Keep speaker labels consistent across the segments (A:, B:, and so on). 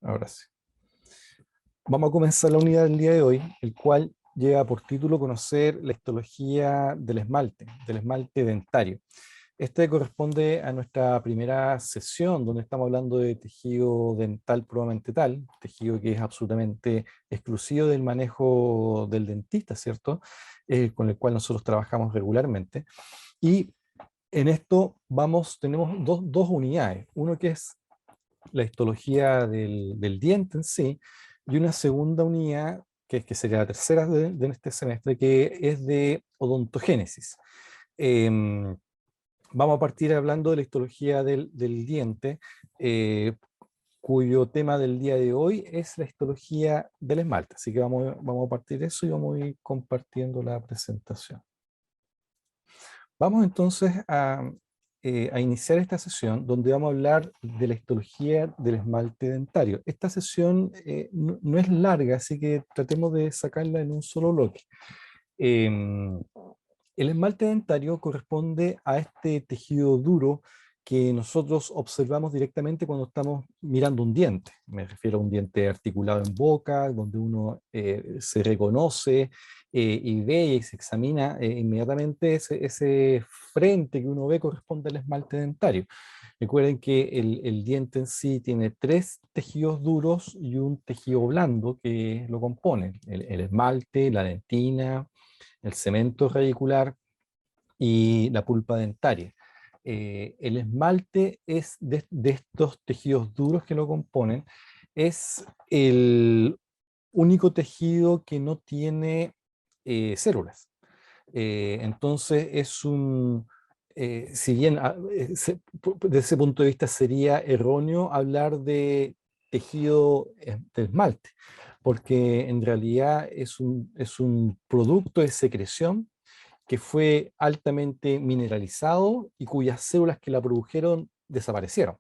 A: Ahora sí. Vamos a comenzar la unidad del día de hoy, el cual lleva por título Conocer la histología del esmalte dentario. Este corresponde a nuestra primera sesión, donde estamos hablando de tejido dental probablemente tal, tejido que es absolutamente exclusivo del manejo del dentista, ¿cierto? Con el cual nosotros trabajamos regularmente. Y en esto tenemos dos unidades. Uno que es la histología del diente en sí, y una segunda unidad, que sería la tercera de este semestre, que es de odontogénesis. Em, Vamos a partir hablando de la histología del diente, eh, cuyo tema del día de hoy es la histología del esmalte. Así que vamos a partir de eso y vamos a ir compartiendo la presentación. Vamos entonces a iniciar esta sesión donde vamos a hablar de la histología del esmalte dentario. Esta sesión no es larga, así que tratemos de sacarla en un solo bloque. Em, el esmalte dentario corresponde a este tejido duro que nosotros observamos directamente cuando estamos mirando un diente. Me refiero a un diente articulado en boca, donde uno se reconoce y ve y se examina inmediatamente ese frente que uno ve corresponde al esmalte dentario. Recuerden que el diente en sí tiene tres tejidos duros y un tejido blando que lo componen: el esmalte, la dentina, el cemento radicular y la pulpa dentaria. El esmalte es de estos tejidos duros que lo componen, es el único tejido que no tiene células. Entonces es si bien desde ese punto de vista sería erróneo hablar de tejido de esmalte, porque en realidad es un producto de secreción que fue altamente mineralizado y cuyas células que la produjeron desaparecieron.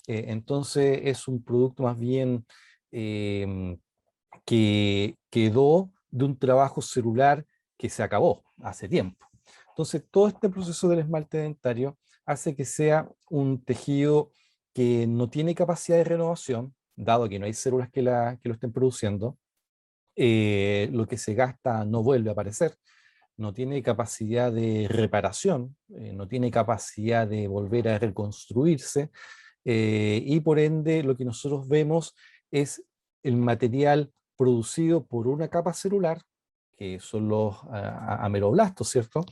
A: Entonces es un producto más bien eh, que quedó de un trabajo celular que se acabó hace tiempo. Entonces todo este proceso del esmalte dentario hace que sea un tejido que no tiene capacidad de renovación, dado que no hay células que lo estén produciendo. Lo que se gasta no vuelve a aparecer, no tiene capacidad de reparación, no tiene capacidad de volver a reconstruirse, y por ende lo que nosotros vemos es el material producido por una capa celular, que son los ameroblastos, ¿cierto?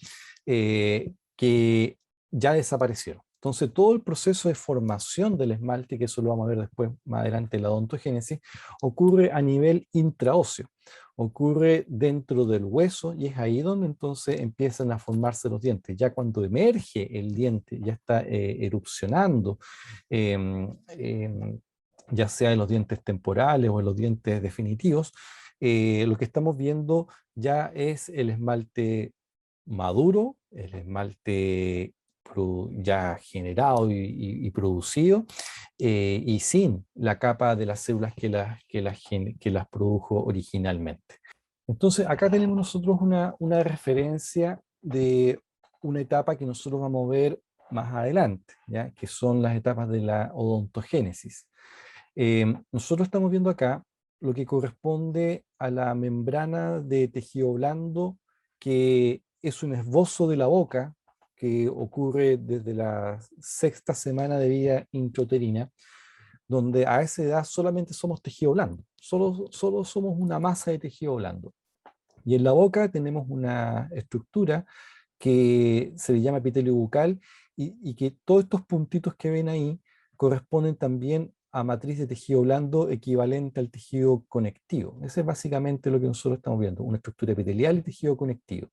A: Que ya desaparecieron. Entonces todo el proceso de formación del esmalte, que eso lo vamos a ver después más adelante en la odontogénesis, ocurre a nivel intraóseo, ocurre dentro del hueso, y es ahí donde entonces empiezan a formarse los dientes. Ya cuando emerge el diente, ya está erupcionando, em, em, ya sea en los dientes temporales o en los dientes definitivos, lo que estamos viendo ya es el esmalte maduro, el esmalte ya generado y producido, y sin la capa de las células que las produjo originalmente. Entonces, acá tenemos nosotros una referencia de una etapa que nosotros vamos a ver más adelante, ¿ya? Que son las etapas de la odontogénesis. Nosotros estamos viendo acá lo que corresponde a la membrana de tejido blando, que es un esbozo de la boca que ocurre desde la sexta semana de vida intrauterina, donde a esa edad solamente somos tejido blando, solo somos una masa de tejido blando. Y en la boca tenemos una estructura que se le llama epitelio bucal, y que todos estos puntitos que ven ahí corresponden también a matriz de tejido blando equivalente al tejido conectivo. Ese es básicamente lo que nosotros estamos viendo, una estructura epitelial y tejido conectivo.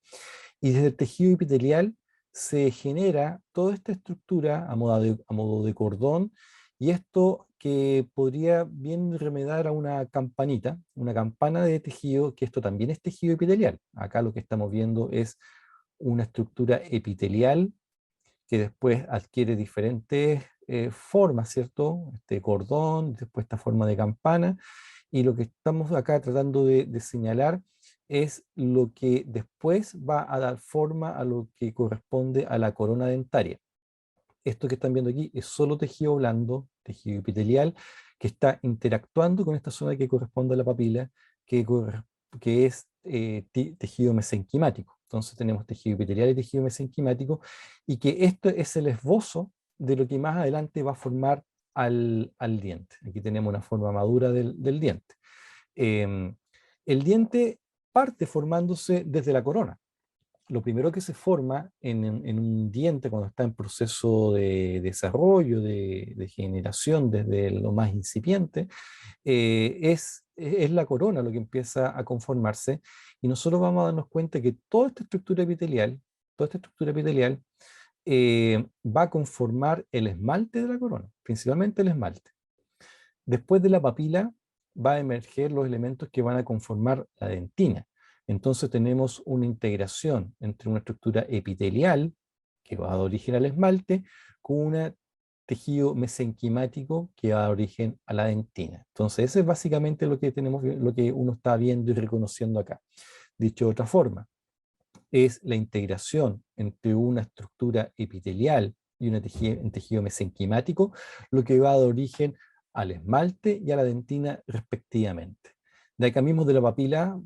A: Y desde el tejido epitelial se genera toda esta estructura a modo de cordón, y esto que podría bien remedar a una campanita, una campana de tejido, que esto también es tejido epitelial. Acá lo que estamos viendo es una estructura epitelial que después adquiere diferentes formas, ¿cierto? Este cordón, después esta forma de campana, y lo que estamos acá tratando de señalar es lo que después va a dar forma a lo que corresponde a la corona dentaria. Esto que están viendo aquí es solo tejido blando, tejido epitelial, que está interactuando con esta zona que corresponde a la papila, que es tejido mesenquimático. Entonces tenemos tejido epitelial y tejido mesenquimático, y que esto es el esbozo de lo que más adelante va a formar al diente. Aquí tenemos una forma madura del diente. Em, el diente parte formándose desde la corona. Lo primero que se forma en un diente cuando está en proceso de desarrollo, de generación desde lo más incipiente, es la corona lo que empieza a conformarse, y nosotros vamos a darnos cuenta que toda esta estructura epitelial va a conformar el esmalte de la corona, principalmente el esmalte. Después de la papila va a emerger los elementos que van a conformar la dentina. Entonces tenemos una integración entre una estructura epitelial, que va a dar origen al esmalte, con un tejido mesenquimático que va a dar origen a la dentina. Entonces eso es básicamente lo que tenemos, lo que uno está viendo y reconociendo acá. Dicho de otra forma, es la integración entre una estructura epitelial y un tejido mesenquimático lo que va a dar origen al esmalte y a la dentina respectivamente. De acá mismo de la papila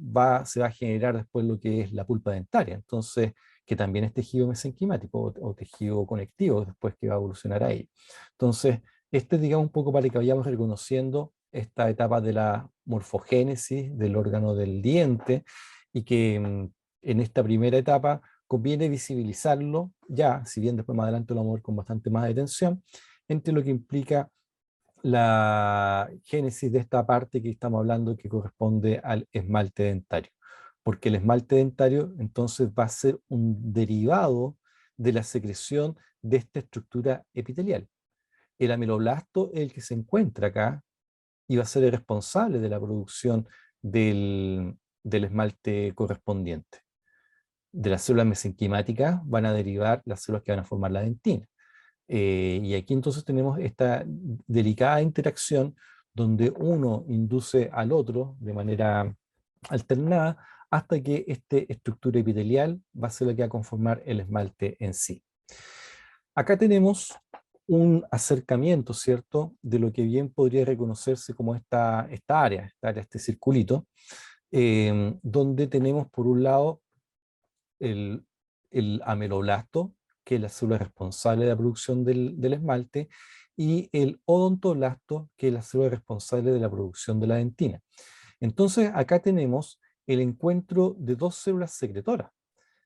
A: se va a generar después lo que es la pulpa dentaria, entonces, que también es tejido mesenquimático o tejido conectivo después que va a evolucionar ahí. Entonces, este es, digamos, un poco para que vayamos reconociendo esta etapa de la morfogénesis del órgano del diente, y que en esta primera etapa conviene visibilizarlo ya, si bien después más adelante lo vamos a ver con bastante más detención, entre lo que implica la génesis de esta parte que estamos hablando, que corresponde al esmalte dentario. Porque el esmalte dentario entonces va a ser un derivado de la secreción de esta estructura epitelial. El ameloblasto es el que se encuentra acá y va a ser el responsable de la producción del esmalte correspondiente. De las células mesenquimáticas van a derivar las células que van a formar la dentina. Y aquí entonces tenemos esta delicada interacción donde uno induce al otro de manera alternada hasta que esta estructura epitelial va a ser la que va a conformar el esmalte en sí. Acá tenemos un acercamiento, ¿cierto?, de lo que bien podría reconocerse como esta área, este circulito, donde tenemos por un lado el, el ameloblasto, que es la célula responsable de la producción del esmalte, y el odontoblasto, que es la célula responsable de la producción de la dentina. Entonces, acá tenemos el encuentro de dos células secretoras.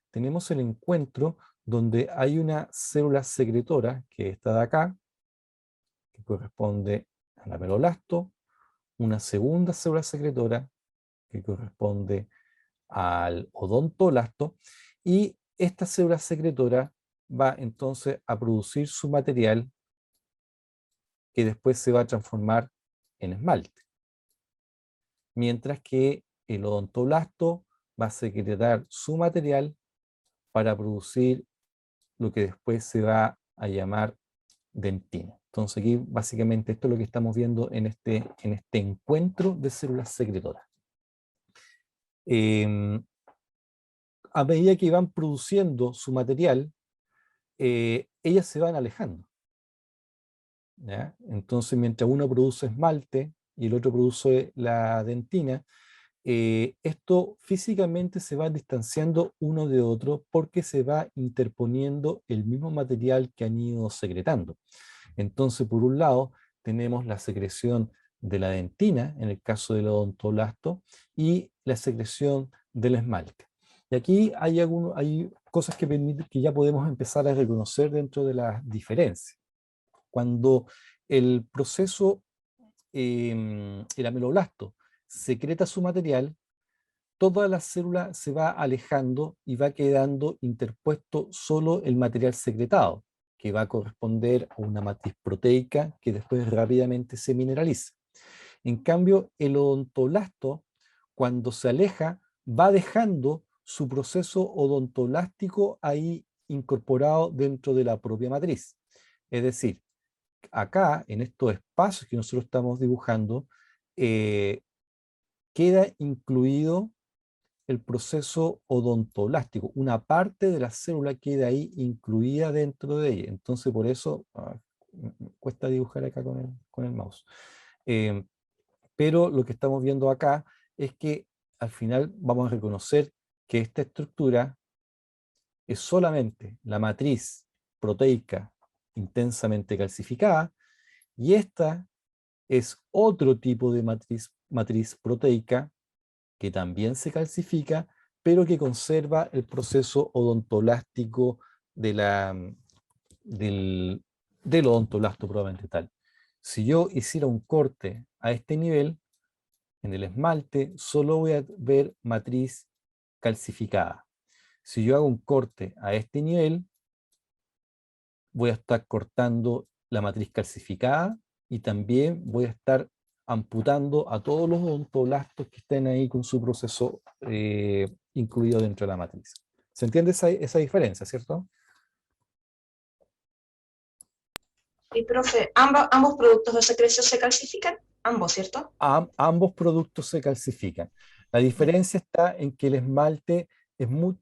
A: Tenemos el encuentro donde hay una célula secretora, que está de acá, que corresponde al ameloblasto, una segunda célula secretora, que corresponde al odontoblasto, y esta célula secretora va entonces a producir su material que después se va a transformar en esmalte. Mientras que el odontoblasto va a secretar su material para producir lo que después se va a llamar dentina. Entonces aquí básicamente esto es lo que estamos viendo en este encuentro de células secretoras. A medida que van produciendo su material, ellas se van alejando, ¿ya? Entonces, mientras uno produce esmalte y el otro produce la dentina, esto físicamente se va distanciando uno de otro porque se va interponiendo el mismo material que han ido secretando. Entonces, por un lado, tenemos la secreción de la dentina, en el caso del odontoblasto, y la secreción del esmalte. Y aquí hay cosas que ya podemos empezar a reconocer dentro de las diferencias. Cuando el proceso, el ameloblasto, secreta su material, toda la célula se va alejando y va quedando interpuesto solo el material secretado, que va a corresponder a una matriz proteica que después rápidamente se mineraliza. En cambio, el odontoblasto, cuando se aleja, va dejando su proceso odontoblástico ahí incorporado dentro de la propia matriz. Es decir, acá, en estos espacios que nosotros estamos dibujando, queda incluido el proceso odontoblástico. Una parte de la célula queda ahí incluida dentro de ella. Entonces, por eso cuesta dibujar acá con el mouse. Eh, pero lo que estamos viendo acá es que al final vamos a reconocer que esta estructura es solamente la matriz proteica intensamente calcificada, y esta es otro tipo de matriz proteica que también se calcifica, pero que conserva el proceso odontoblástico de del odontoblasto probablemente tal. Si yo hiciera un corte a este nivel, en el esmalte, solo voy a ver matriz calcificada. Si yo hago un corte a este nivel, voy a estar cortando la matriz calcificada y también voy a estar amputando a todos los odontoblastos que estén ahí con su proceso incluido dentro de la matriz. ¿Se entiende esa diferencia, cierto?
B: Y profe, ambos productos de secreción se calcifican, ambos, ¿cierto?
A: Ambos productos se calcifican. La diferencia está en que el esmalte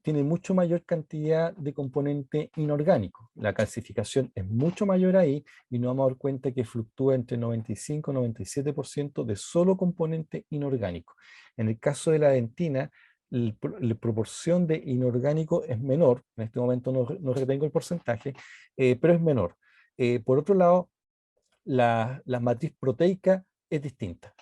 A: tiene mucho mayor cantidad de componente inorgánico. La calcificación es mucho mayor ahí y nos vamos a dar cuenta que fluctúa entre 95 y 97% de solo componente inorgánico. En el caso de la dentina, la proporción de inorgánico es menor. En este momento no retengo el porcentaje, pero es menor. Por otro lado, la matriz proteica es distinta.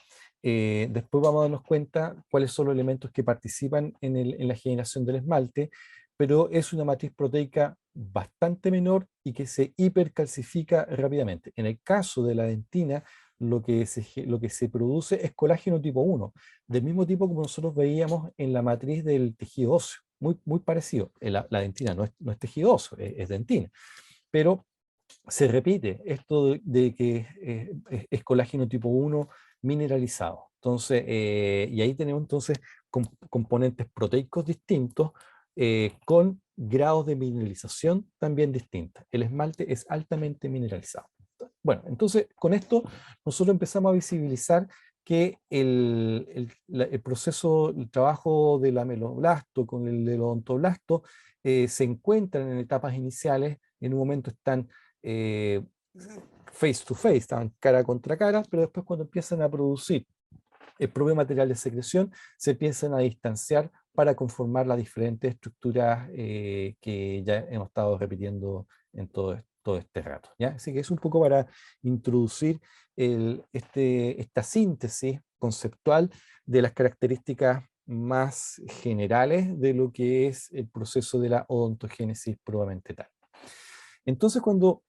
A: Después vamos a darnos cuenta cuáles son los elementos que participan en la generación del esmalte, pero es una matriz proteica bastante menor y que se hipercalcifica rápidamente. En el caso de la dentina, lo que se produce es colágeno tipo 1, del mismo tipo como nosotros veíamos en la matriz del tejido óseo, muy parecido. La dentina no es tejido óseo, es dentina, pero se repite esto de que es colágeno tipo 1 mineralizado. Entonces, y ahí tenemos entonces componentes proteicos distintos con grados de mineralización también distintos. El esmalte es altamente mineralizado. Bueno, entonces con esto nosotros empezamos a visibilizar que el proceso, el trabajo del ameloblasto con el del odontoblasto se encuentran en etapas iniciales, en un momento están eh, face to face, estaban cara contra cara, pero después cuando empiezan a producir el propio material de secreción, se empiezan a distanciar para conformar las diferentes estructuras que ya hemos estado repitiendo en todo este rato, ¿ya? Así que es un poco para introducir esta síntesis conceptual de las características más generales de lo que es el proceso de la odontogénesis probablemente tal. Entonces, cuando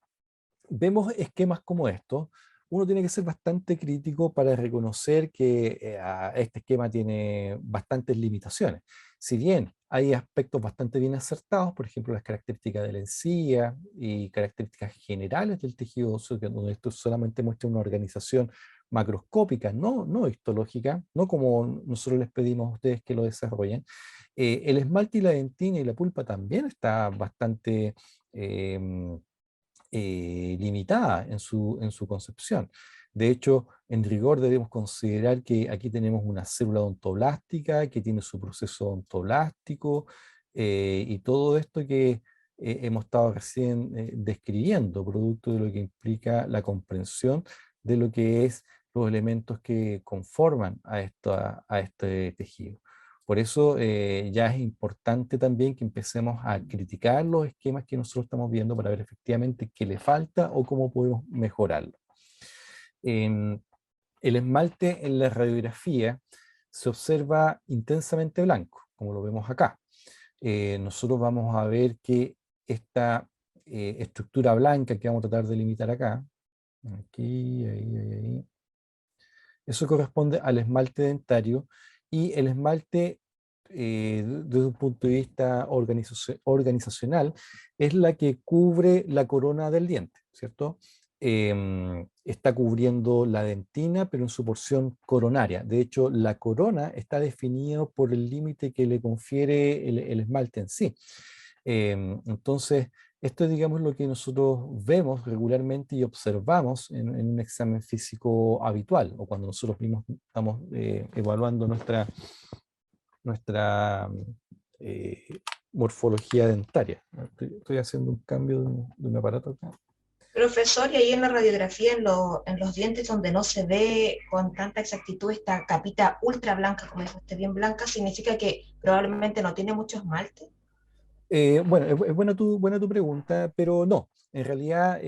A: vemos esquemas como estos, uno tiene que ser bastante crítico para reconocer que este esquema tiene bastantes limitaciones. Si bien hay aspectos bastante bien acertados, por ejemplo, las características de la encía y características generales del tejido óseo, donde esto solamente muestra una organización macroscópica, no histológica, no como nosotros les pedimos a ustedes que lo desarrollen. El esmalte y la dentina y la pulpa también está bastante em, limitada en su concepción. De hecho, en rigor debemos considerar que aquí tenemos una célula odontoblástica que tiene su proceso odontoblástico y todo esto que hemos estado recién describiendo, producto de lo que implica la comprensión de lo que es los elementos que conforman a este tejido. Por eso ya es importante también que empecemos a criticar los esquemas que nosotros estamos viendo para ver efectivamente qué le falta o cómo podemos mejorarlo. En el esmalte en la radiografía se observa intensamente blanco, como lo vemos acá. Nosotros vamos a ver que esta estructura blanca que vamos a tratar de limitar acá, aquí, ahí, eso corresponde al esmalte dentario y el esmalte, desde un punto de vista organizacional, es la que cubre la corona del diente, ¿cierto? Está cubriendo la dentina, pero en su porción coronaria. De hecho, la corona está definida por el límite que le confiere el esmalte en sí. Entonces, esto es, digamos, lo que nosotros vemos regularmente y observamos en un examen físico habitual, o cuando nosotros mismos estamos evaluando nuestra eh, morfología dentaria. Estoy haciendo un cambio de un aparato acá.
B: Profesor, y ahí en la radiografía, en los dientes donde no se ve con tanta exactitud esta capita ultra blanca, como dijo usted, bien blanca, significa que probablemente no tiene mucho esmalte.
A: Bueno, es buena tu pregunta, pero no. En realidad,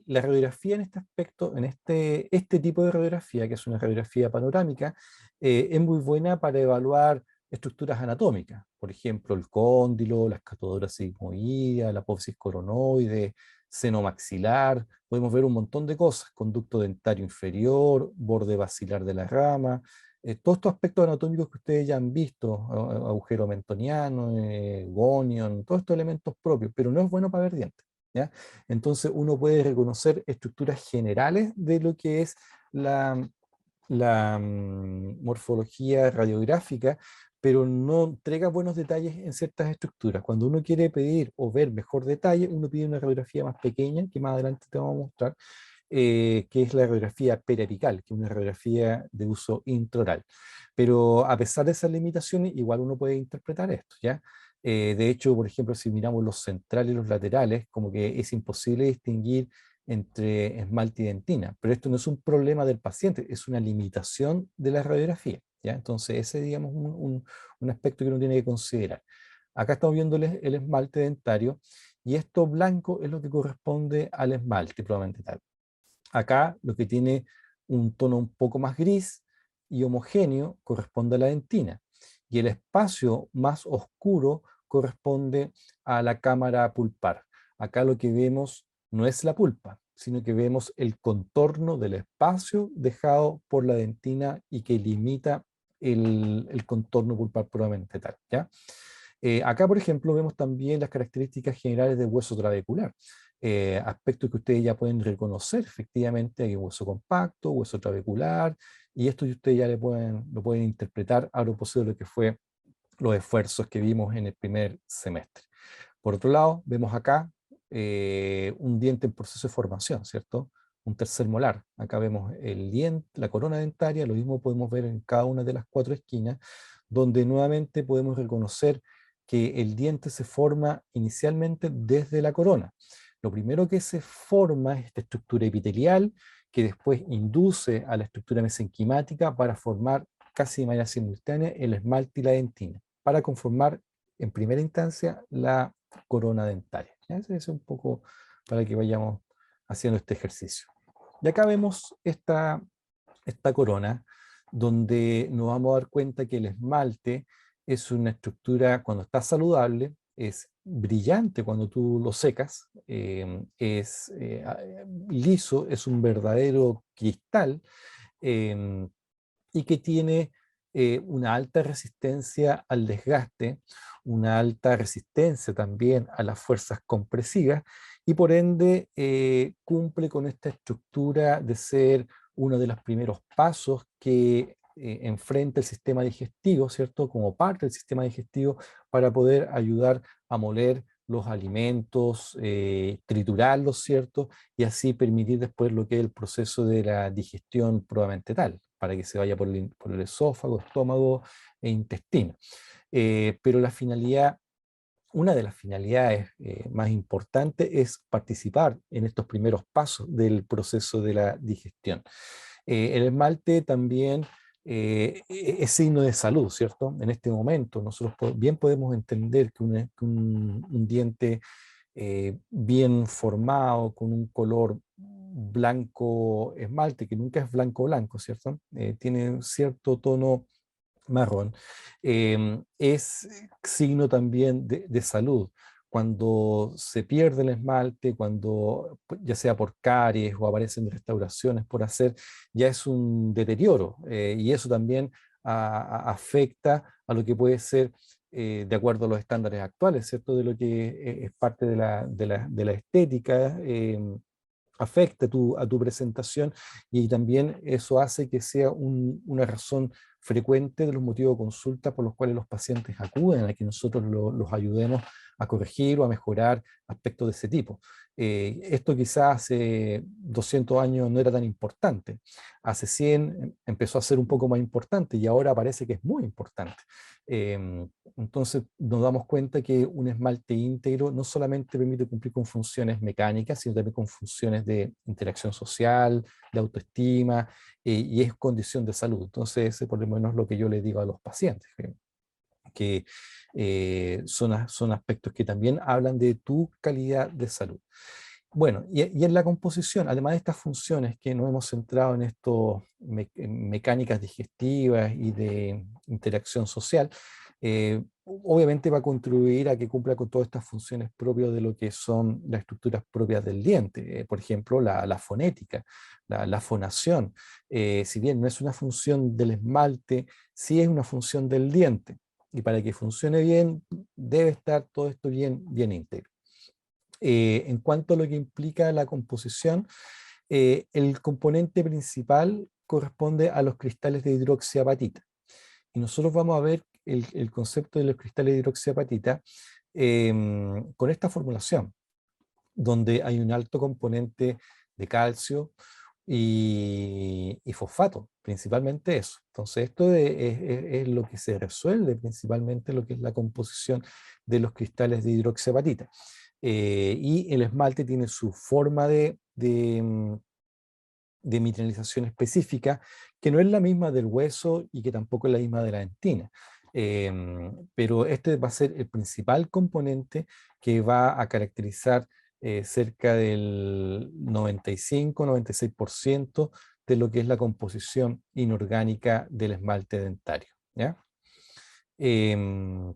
A: la radiografía en este aspecto, en este tipo de radiografía, que es una radiografía panorámica, es muy buena para evaluar estructuras anatómicas. Por ejemplo, el cóndilo, la escatodora sigmoidea, la apófisis coronoide, seno maxilar. Podemos ver un montón de cosas: conducto dentario inferior, borde basilar de la rama, todos estos aspectos anatómicos que ustedes ya han visto, agujero mentoniano, gonion, todos estos elementos propios, pero no es bueno para ver dientes, ¿ya? Entonces uno puede reconocer estructuras generales de lo que es la morfología radiográfica, pero no entrega buenos detalles en ciertas estructuras. Cuando uno quiere pedir o ver mejor detalle, uno pide una radiografía más pequeña, que más adelante te vamos a mostrar, que es la radiografía periapical, que es una radiografía de uso intraoral. Pero a pesar de esas limitaciones, igual uno puede interpretar esto, ¿ya? De hecho, por ejemplo, si miramos los centrales y los laterales, como que es imposible distinguir entre esmalte y dentina, pero esto no es un problema del paciente, es una limitación de la radiografía, ¿ya? Entonces, ese, digamos, un aspecto que uno tiene que considerar. Acá estamos viendo el esmalte dentario, y esto blanco es lo que corresponde al esmalte, probablemente tal. Acá lo que tiene un tono un poco más gris y homogéneo corresponde a la dentina. Y el espacio más oscuro corresponde a la cámara pulpar. Acá lo que vemos no es la pulpa, sino que vemos el contorno del espacio dejado por la dentina y que limita el contorno pulpar puramente tal, ¿ya? Acá, por ejemplo, vemos también las características generales del hueso trabecular, aspectos que ustedes ya pueden reconocer. Efectivamente, hay un hueso compacto, hueso trabecular, y esto ustedes ya lo pueden interpretar a propósito de lo que fue los esfuerzos que vimos en el primer semestre. Por otro lado, vemos acá un diente en proceso de formación, ¿cierto? Un tercer molar. Acá vemos el diente, la corona dentaria, lo mismo podemos ver en cada una de las cuatro esquinas, donde nuevamente podemos reconocer que el diente se forma inicialmente desde la corona. Lo primero que se forma es esta estructura epitelial, que después induce a la estructura mesenquimática para formar casi de manera simultánea el esmalte y la dentina, para conformar en primera instancia la corona dentaria. ¿Ya? Ese es un poco para que vayamos haciendo este ejercicio. Y acá vemos esta corona, donde nos vamos a dar cuenta que el esmalte es una estructura, cuando está saludable, es brillante cuando tú lo secas, es liso, es un verdadero cristal, eh, y que tiene una alta resistencia al desgaste, una alta resistencia también a las fuerzas compresivas, y por ende cumple con esta estructura de ser uno de los primeros pasos que enfrenta el sistema digestivo, ¿cierto? Como parte del sistema digestivo, para poder ayudar a moler los alimentos, triturarlos, ¿cierto? Y así permitir después lo que es el proceso de la digestión probablemente tal, para que se vaya por el esófago, estómago e intestino. Pero la finalidad, una de las finalidades más importantes es participar en estos primeros pasos del proceso de la digestión. El esmalte también es signo de salud, ¿cierto? En este momento nosotros bien podemos entender que un diente bien formado, con un color blanco esmalte, que nunca es blanco blanco, ¿cierto? Tiene un cierto tono marrón, es signo también de salud. Cuando se pierde el esmalte, cuando ya sea por caries o aparecen restauraciones por hacer, ya es un deterioro, y eso también afecta a lo que puede ser, de acuerdo a los estándares actuales, ¿cierto? De lo que es parte de la estética, afecta a tu presentación, y también eso hace que sea una razón frecuente de los motivos de consulta por los cuales los pacientes acuden a que nosotros los ayudemos a corregir o a mejorar aspectos de ese tipo. Esto quizás hace 200 años no era tan importante. Hace 100 empezó a ser un poco más importante y ahora parece que es muy importante. Entonces nos damos cuenta que un esmalte íntegro no solamente permite cumplir con funciones mecánicas, sino también con funciones de interacción social, de autoestima, y es condición de salud. Entonces ese por lo menos es lo que yo les digo a los pacientes, que son aspectos que también hablan de tu calidad de salud. Bueno, y en la composición, además de estas funciones que nos hemos centrado en estos mecánicas digestivas y de interacción social, obviamente va a contribuir a que cumpla con todas estas funciones propias de lo que son las estructuras propias del diente. Por ejemplo, la fonética, la fonación. Si bien no es una función del esmalte, sí es una función del diente. Y para que funcione bien, debe estar todo esto bien íntegro. En cuanto a lo que implica la composición, el componente principal corresponde a los cristales de hidroxiapatita. Y nosotros vamos a ver el concepto de los cristales de hidroxiapatita con esta formulación, donde hay un alto componente de calcio y fosfato, principalmente eso. Entonces esto es lo que se resuelve principalmente lo que es la composición de los cristales de hidroxiapatita. Y el esmalte tiene su forma de mineralización específica, que no es la misma del hueso y que tampoco es la misma de la dentina. Pero este va a ser el principal componente que va a caracterizar cerca del 95-96% de lo que es la composición inorgánica del esmalte dentario, ¿ya? Em,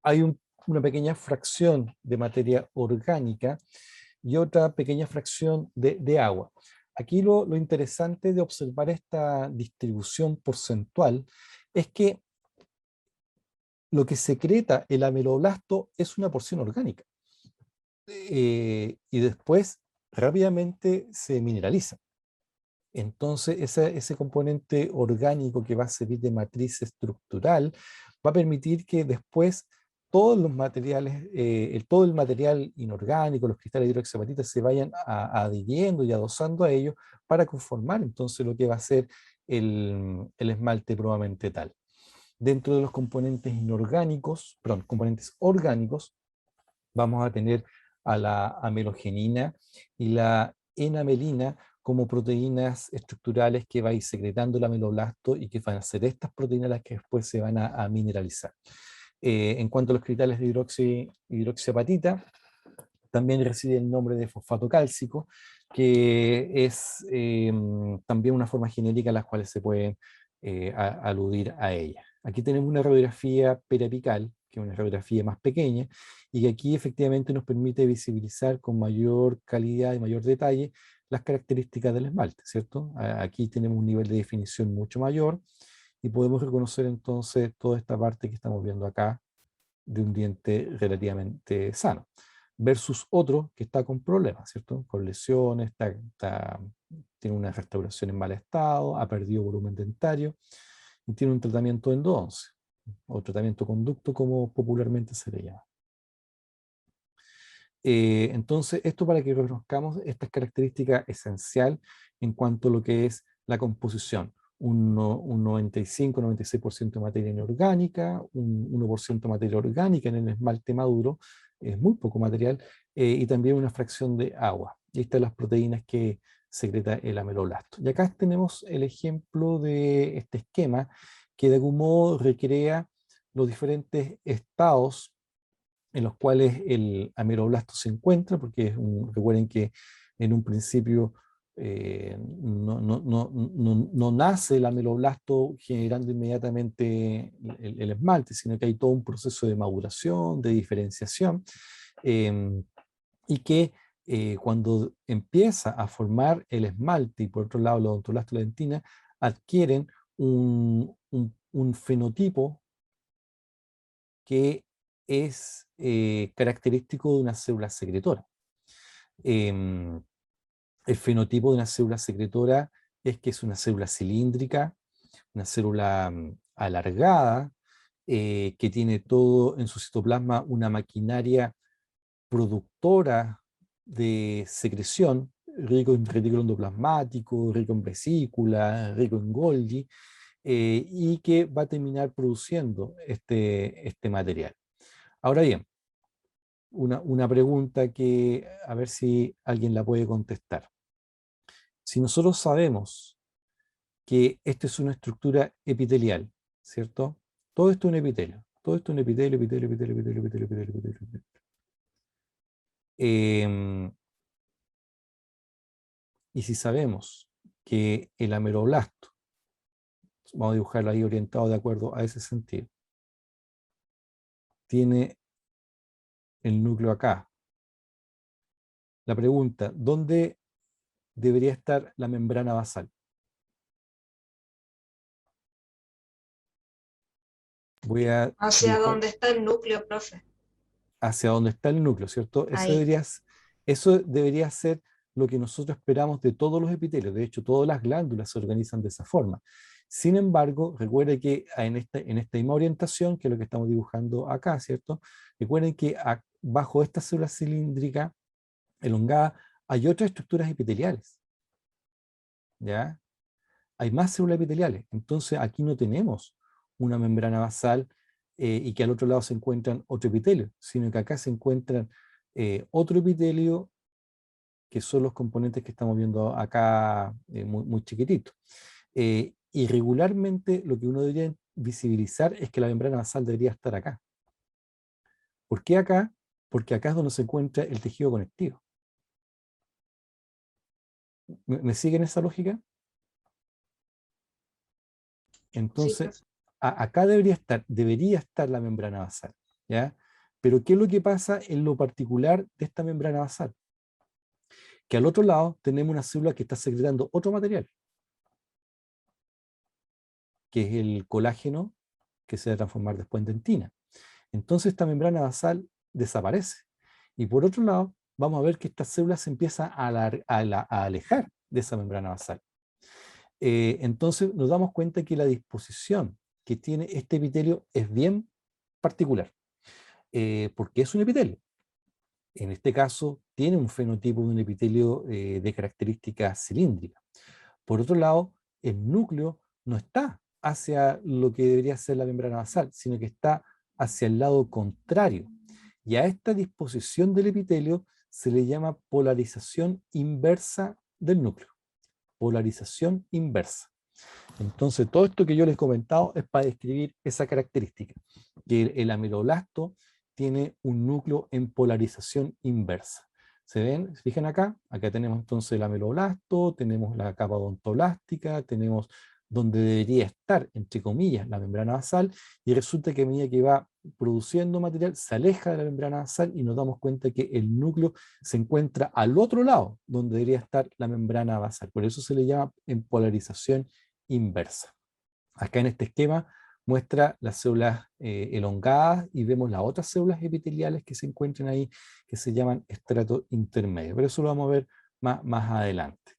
A: Hay una pequeña fracción de materia orgánica y otra pequeña fracción de agua. Aquí lo interesante de observar esta distribución porcentual es que lo que secreta el ameloblasto es una porción orgánica, y después rápidamente se mineraliza. Entonces ese componente orgánico que va a servir de matriz estructural va a permitir que después todos los materiales, todo el material inorgánico, los cristales de hidroxiapatita se vayan adhiriendo y adosando a ellos para conformar entonces lo que va a ser el esmalte probablemente tal. Dentro de los componentes inorgánicos, perdón, componentes orgánicos, vamos a tener a la amelogenina y la enamelina como proteínas estructurales que va a ir secretando el ameloblasto y que van a ser estas proteínas las que después se van a mineralizar. En cuanto a los cristales de hidroxiapatita, también recibe el nombre de fosfato cálcico, que es también una forma genérica a las cuales se puede aludir a ella. Aquí tenemos una radiografía periapical, que es una radiografía más pequeña, y que aquí efectivamente nos permite visibilizar con mayor calidad y mayor detalle las características del esmalte, ¿cierto? Aquí tenemos un nivel de definición mucho mayor y podemos reconocer entonces toda esta parte que estamos viendo acá de un diente relativamente sano, versus otro que está con problemas, ¿cierto? Con lesiones, tiene una restauración en mal estado, ha perdido volumen dentario y tiene un tratamiento endodoncia, o tratamiento conducto como popularmente se le llama. Entonces, esto para que reconozcamos estas características esencial en cuanto a lo que es la composición. Un 95-96% de materia inorgánica, un 1% de materia orgánica en el esmalte maduro, es muy poco material, y también una fracción de agua. Y estas son las proteínas que secreta el ameloblasto. Y acá tenemos el ejemplo de este esquema que de algún modo recrea los diferentes estados en los cuales el ameloblasto se encuentra, porque recuerden que en un principio no nace el ameloblasto generando inmediatamente el esmalte, sino que hay todo un proceso de maduración, de diferenciación, y que cuando empieza a formar el esmalte y por otro lado los odontoblastos y la dentina adquieren un fenotipo que es característico de una célula secretora. El fenotipo de una célula secretora es que es una célula cilíndrica, una célula alargada, que tiene todo en su citoplasma una maquinaria productora de secreción, rico en retículo endoplasmático, rico en vesícula, rico en Golgi, y que va a terminar produciendo este material. Ahora bien, una pregunta que a ver si alguien la puede contestar. Si nosotros sabemos que esto es una estructura epitelial, ¿cierto? Todo esto es un epitelio. Todo esto es un epitelio, epitelio, epitelio, epitelio, epitelio, epitelio, epitelio, epitelio. Y si sabemos que el ameroblasto, vamos a dibujarlo ahí orientado de acuerdo a ese sentido, tiene el núcleo acá. La pregunta, ¿dónde debería estar la membrana basal? Voy a
B: Hacia
A: dibujar
B: dónde está el núcleo, profe.
A: hacia dónde está el núcleo, ¿cierto?
B: Ahí.
A: Eso debería ser lo que nosotros esperamos de todos los epitelios. De hecho, todas las glándulas se organizan de esa forma. Sin embargo, recuerden que en esta misma orientación, que es lo que estamos dibujando acá, ¿cierto? Recuerden que bajo esta célula cilíndrica elongada hay otras estructuras epiteliales, ¿ya? Hay más células epiteliales. Entonces, aquí no tenemos una membrana basal y que al otro lado se encuentran otro epitelio, sino que acá se encuentran otro epitelio que son los componentes que estamos viendo acá muy, muy chiquititos. Y regularmente lo que uno debería visibilizar es que la membrana basal debería estar acá. ¿Por qué acá? Porque acá es donde se encuentra el tejido conectivo. ¿Me siguen esa lógica?
B: Sí,
A: Entonces,
B: profe.
A: acá debería estar la membrana basal, ¿ya? Pero ¿qué es lo que pasa en lo particular de esta membrana basal? Que al otro lado tenemos una célula que está secretando otro material, que es el colágeno que se va a transformar después en dentina. Entonces esta membrana basal desaparece. Y por otro lado, vamos a ver que esta célula se empieza a alejar de esa membrana basal. Entonces nos damos cuenta que la disposición que tiene este epitelio es bien particular, porque es un epitelio. En este caso, tiene un fenotipo de un epitelio de características cilíndricas. Por otro lado, el núcleo no está hacia lo que debería ser la membrana basal, sino que está hacia el lado contrario. Y a esta disposición del epitelio se le llama polarización inversa del núcleo. Polarización inversa. Entonces, todo esto que yo les he comentado es para describir esa característica, que el ameloblasto tiene un núcleo en polarización inversa. ¿Se ven? ¿Se fijan acá? Acá tenemos entonces el ameloblasto, tenemos la capa odontoblástica, tenemos donde debería estar, entre comillas, la membrana basal, y resulta que a medida que va produciendo material, se aleja de la membrana basal y nos damos cuenta que el núcleo se encuentra al otro lado, donde debería estar la membrana basal. Por eso se le llama en polarización inversa. Acá en este esquema muestra las células elongadas y vemos las otras células epiteliales que se encuentran ahí, que se llaman estrato intermedio. Pero eso lo vamos a ver más adelante.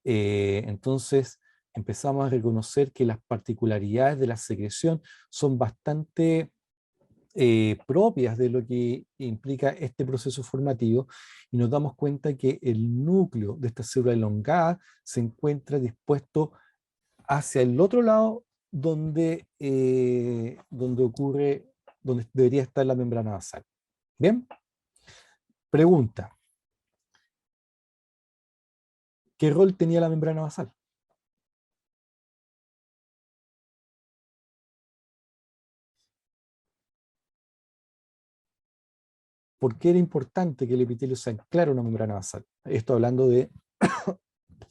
A: Entonces empezamos a reconocer que las particularidades de la secreción son bastante propias de lo que implica este proceso formativo y nos damos cuenta que el núcleo de esta célula elongada se encuentra dispuesto hacia el otro lado donde debería estar la membrana basal. Bien, pregunta, ¿qué rol tenía la membrana basal? ¿Por qué era importante que el epitelio se anclara a una membrana basal? Esto hablando de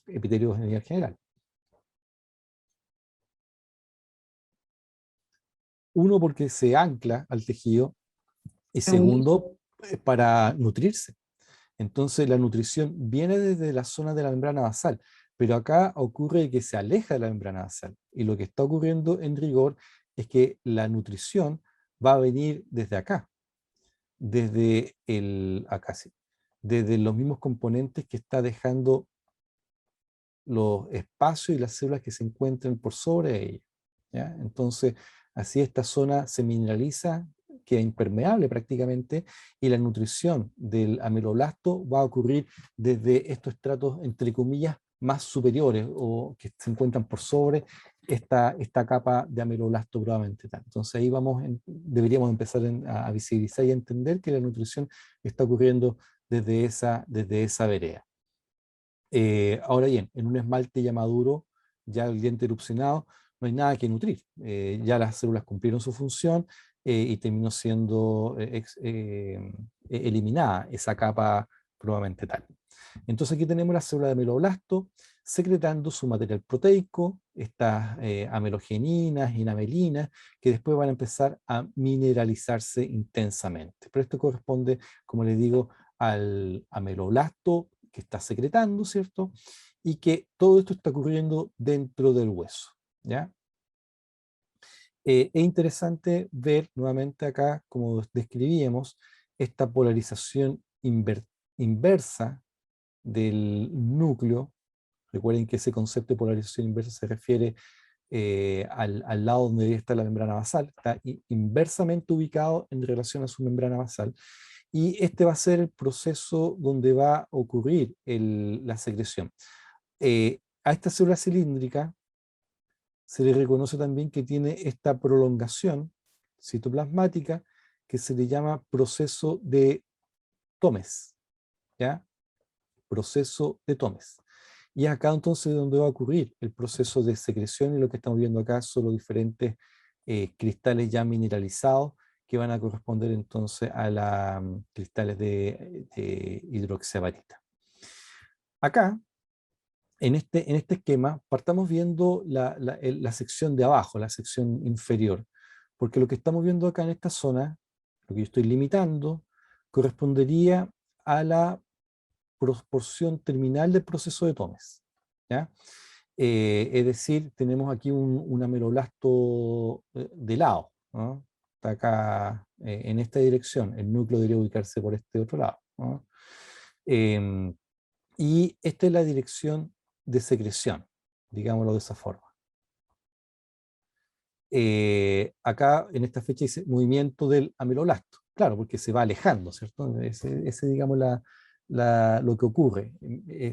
A: epitelios en general. Uno, porque se ancla al tejido, y segundo, para nutrirse. Entonces la nutrición viene desde la zona de la membrana basal, pero acá ocurre que se aleja de la membrana basal. Y lo que está ocurriendo en rigor es que la nutrición va a venir desde acá, acá sí, desde los mismos componentes que está dejando los espacios y las células que se encuentran por sobre ella. ¿ya? Entonces, así esta zona se mineraliza, queda impermeable prácticamente, y la nutrición del ameloblasto va a ocurrir desde estos estratos, entre comillas, más superiores o que se encuentran por sobre esta capa de ameloblasto probablemente tal. Entonces ahí deberíamos empezar a visibilizar y a entender que la nutrición está ocurriendo desde esa vereda. Ahora bien, en un esmalte ya maduro, ya el diente erupcionado, no hay nada que nutrir. Ya las células cumplieron su función y terminó siendo eliminada esa capa probablemente tal. Entonces aquí tenemos la célula de ameloblasto secretando su material proteico, estas amelogeninas, inamelinas, que después van a empezar a mineralizarse intensamente. Pero esto corresponde, como les digo, al ameloblasto que está secretando, ¿cierto? Y que todo esto está ocurriendo dentro del hueso, ¿ya? Es interesante ver nuevamente acá, como describíamos, esta polarización inversa del núcleo. Recuerden que ese concepto de polarización inversa se refiere al lado donde debería estar la membrana basal, está inversamente ubicado en relación a su membrana basal, y este va a ser el proceso donde va a ocurrir la secreción. A esta célula cilíndrica se le reconoce también que tiene esta prolongación citoplasmática que se le llama proceso de Tomes, ¿ya? Proceso de Tomes. Y acá entonces donde va a ocurrir el proceso de secreción, y lo que estamos viendo acá son los diferentes cristales ya mineralizados que van a corresponder entonces a los cristales de hidroxiapatita. Acá, en este esquema, partamos viendo la sección de abajo, la sección inferior, porque lo que estamos viendo acá en esta zona, lo que yo estoy limitando, correspondería a la porción terminal del proceso de Tomes, ¿ya? Es decir, tenemos aquí un ameloblasto de lado, ¿no? Está acá en esta dirección, el núcleo debería ubicarse por este otro lado, ¿no? Y esta es la dirección de secreción, digámoslo de esa forma. Acá en esta fecha dice movimiento del ameloblasto, claro, porque se va alejando, ¿cierto? Ese digamos, lo que ocurre.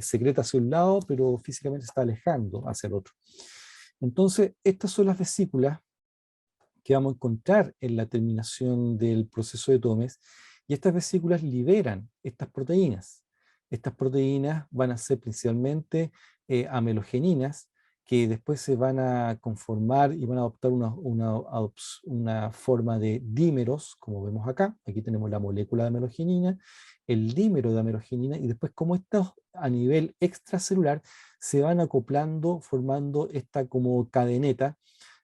A: Secreta hacia un lado, pero físicamente se está alejando hacia el otro. Entonces, estas son las vesículas que vamos a encontrar en la terminación del proceso de Tomes, y estas vesículas liberan estas proteínas. Estas proteínas van a ser principalmente amelogeninas, que después se van a conformar y van a adoptar una forma de dímeros, como vemos acá. Aquí tenemos la molécula de amelogenina, el dímero de amelogenina, y después como estos a nivel extracelular se van acoplando, formando esta como cadeneta,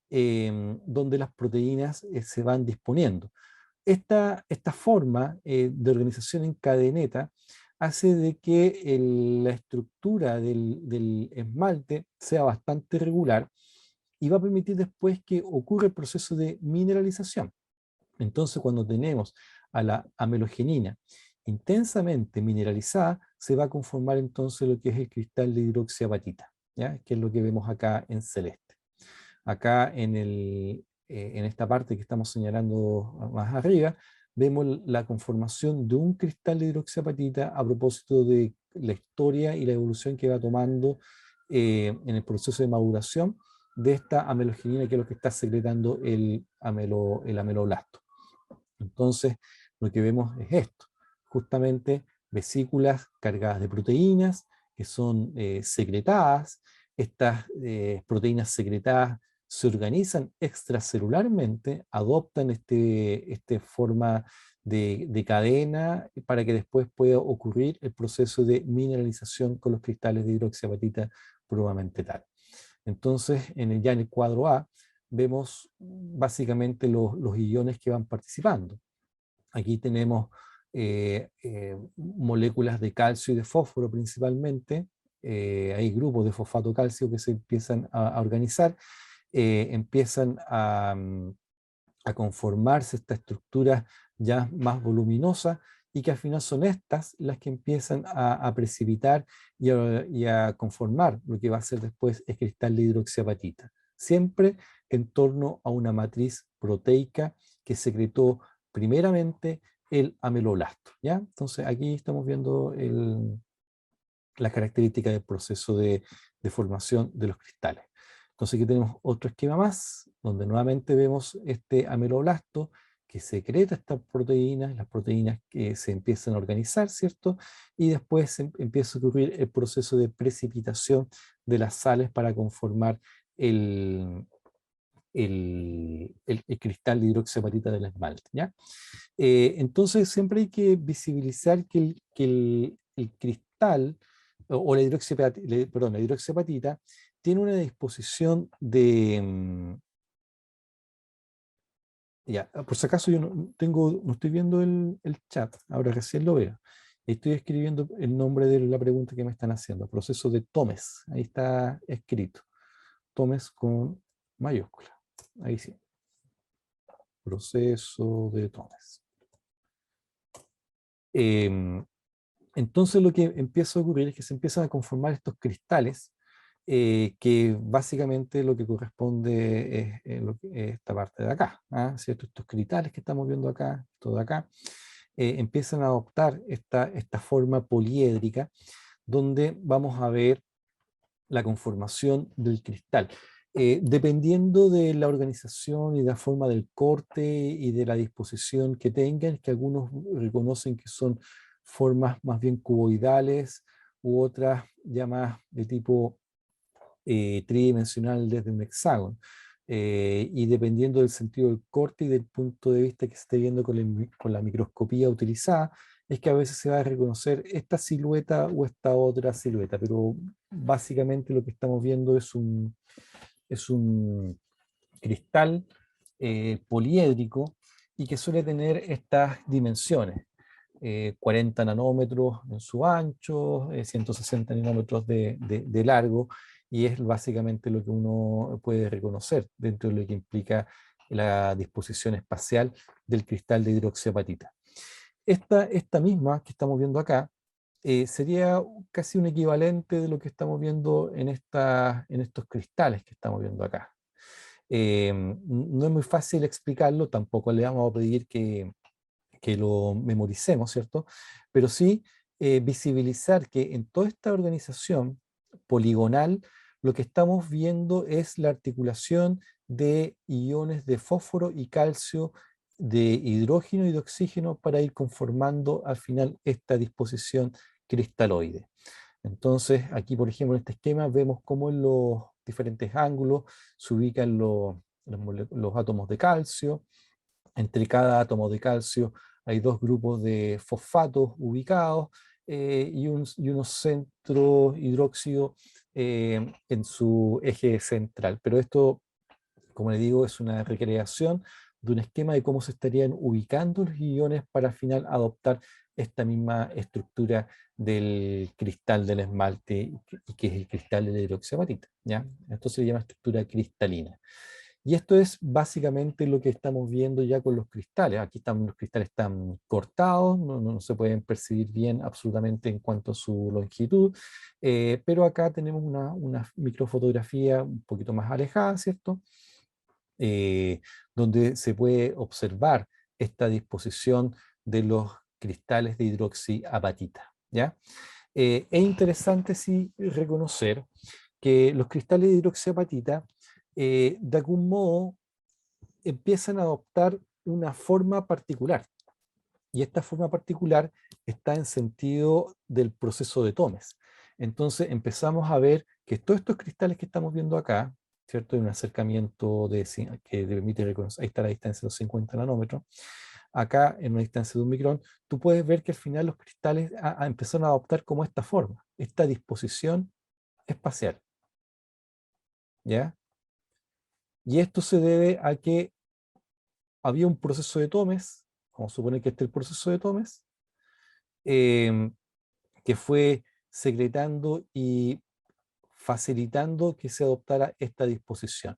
A: donde las proteínas se van disponiendo. Esta forma de organización en cadeneta hace de que la estructura del esmalte sea bastante regular y va a permitir después que ocurra el proceso de mineralización. Entonces, cuando tenemos a la amelogenina intensamente mineralizada, se va a conformar entonces lo que es el cristal de hidroxiapatita, ¿ya? Que es lo que vemos acá en celeste. Acá en esta parte que estamos señalando más arriba, vemos la conformación de un cristal de hidroxiapatita a propósito de la historia y la evolución que va tomando en el proceso de maduración de esta amelogenina, que es lo que está secretando el ameloblasto. Entonces, lo que vemos es esto, justamente vesículas cargadas de proteínas que son secretadas. Estas proteínas secretadas se organizan extracelularmente, adoptan esta forma de cadena para que después pueda ocurrir el proceso de mineralización con los cristales de hidroxiapatita probablemente tal. Entonces, ya en el cuadro A, vemos básicamente los iones que van participando. Aquí tenemos moléculas de calcio y de fósforo principalmente. Hay grupos de fosfato calcio que se empiezan a organizar, empiezan a conformarse esta estructura ya más voluminosa, y que al final son estas las que empiezan a precipitar y a conformar lo que va a ser después el cristal de hidroxiapatita. siempre en torno a una matriz proteica que secretó primeramente el ameloblasto, ¿ya? Entonces aquí estamos viendo las características del proceso de formación de los cristales. Entonces aquí tenemos otro esquema más, donde nuevamente vemos este ameloblasto que secreta estas proteínas, las proteínas que se empiezan a organizar, ¿cierto? Y después empieza a ocurrir el proceso de precipitación de las sales para conformar el, el cristal de hidroxiapatita del esmalte, ¿ya? Entonces siempre hay que visibilizar el cristal o la hidroxiapatita, perdón, la hidroxiapatita tiene una disposición de... ya, por si acaso yo no estoy viendo el chat, ahora recién lo veo. Estoy escribiendo el nombre de la pregunta que me están haciendo, proceso de Tomes, ahí está escrito, Tomes con mayúscula, ahí sí, proceso de Tomes. Entonces lo que empieza a ocurrir es que se empiezan a conformar estos cristales, que básicamente lo que corresponde es esta parte de acá, ¿ah? ¿Cierto? Estos cristales que estamos viendo acá, todo acá, empiezan a adoptar esta forma poliédrica, donde vamos a ver la conformación del cristal. Dependiendo de la organización y de la forma del corte y de la disposición que tengan, que algunos reconocen que son formas más bien cuboidales u otras ya más de tipo tridimensional desde un hexágono. Y dependiendo del sentido del corte y del punto de vista que se esté viendo con la microscopía utilizada, es que a veces se va a reconocer esta silueta o esta otra silueta, pero básicamente lo que estamos viendo es un cristal poliédrico y que suele tener estas dimensiones. 40 nanómetros en su ancho, 160 nanómetros de largo, y es básicamente lo que uno puede reconocer dentro de lo que implica la disposición espacial del cristal de hidroxiapatita. Esta misma que estamos viendo acá sería casi un equivalente de lo que estamos viendo en estos cristales que estamos viendo acá. No es muy fácil explicarlo, tampoco le vamos a pedir que lo memoricemos, ¿cierto? Pero sí visibilizar que en toda esta organización poligonal, lo que estamos viendo es la articulación de iones de fósforo y calcio, de hidrógeno y de oxígeno para ir conformando al final esta disposición cristaloide. Entonces, aquí, por ejemplo, en este esquema vemos cómo en los diferentes ángulos se ubican los átomos de calcio. Entre cada átomo de calcio hay dos grupos de fosfatos ubicados, y unos centros hidróxido en su eje central. Pero esto, como le digo, es una recreación de un esquema de cómo se estarían ubicando los iones para al final adoptar esta misma estructura del cristal del esmalte, y que es el cristal de la hidroxiapatita, ¿ya? Esto se llama estructura cristalina. Y esto es básicamente lo que estamos viendo ya con los cristales. Aquí los cristales están cortados, no se pueden percibir bien absolutamente en cuanto a su longitud, pero acá tenemos una microfotografía un poquito más alejada, ¿cierto? eh, donde se puede observar esta disposición de los cristales de hidroxiapatita, ¿ya? Es interesante sí reconocer que los cristales de hidroxiapatita de algún modo empiezan a adoptar una forma particular, y esta forma particular está en sentido del proceso de Tomes. Entonces empezamos a ver que todos estos cristales que estamos viendo acá, ¿cierto? En un acercamiento que permite reconocer, ahí está la distancia de los 50 nanómetros, acá en una distancia de 1 micrón, tú puedes ver que al final los cristales empezaron a adoptar como esta forma, esta disposición espacial, ¿ya? Y esto se debe a que había un proceso de Tomes, vamos a suponer que este es el proceso de Tomes, eh, que fue secretando y facilitando que se adoptara esta disposición.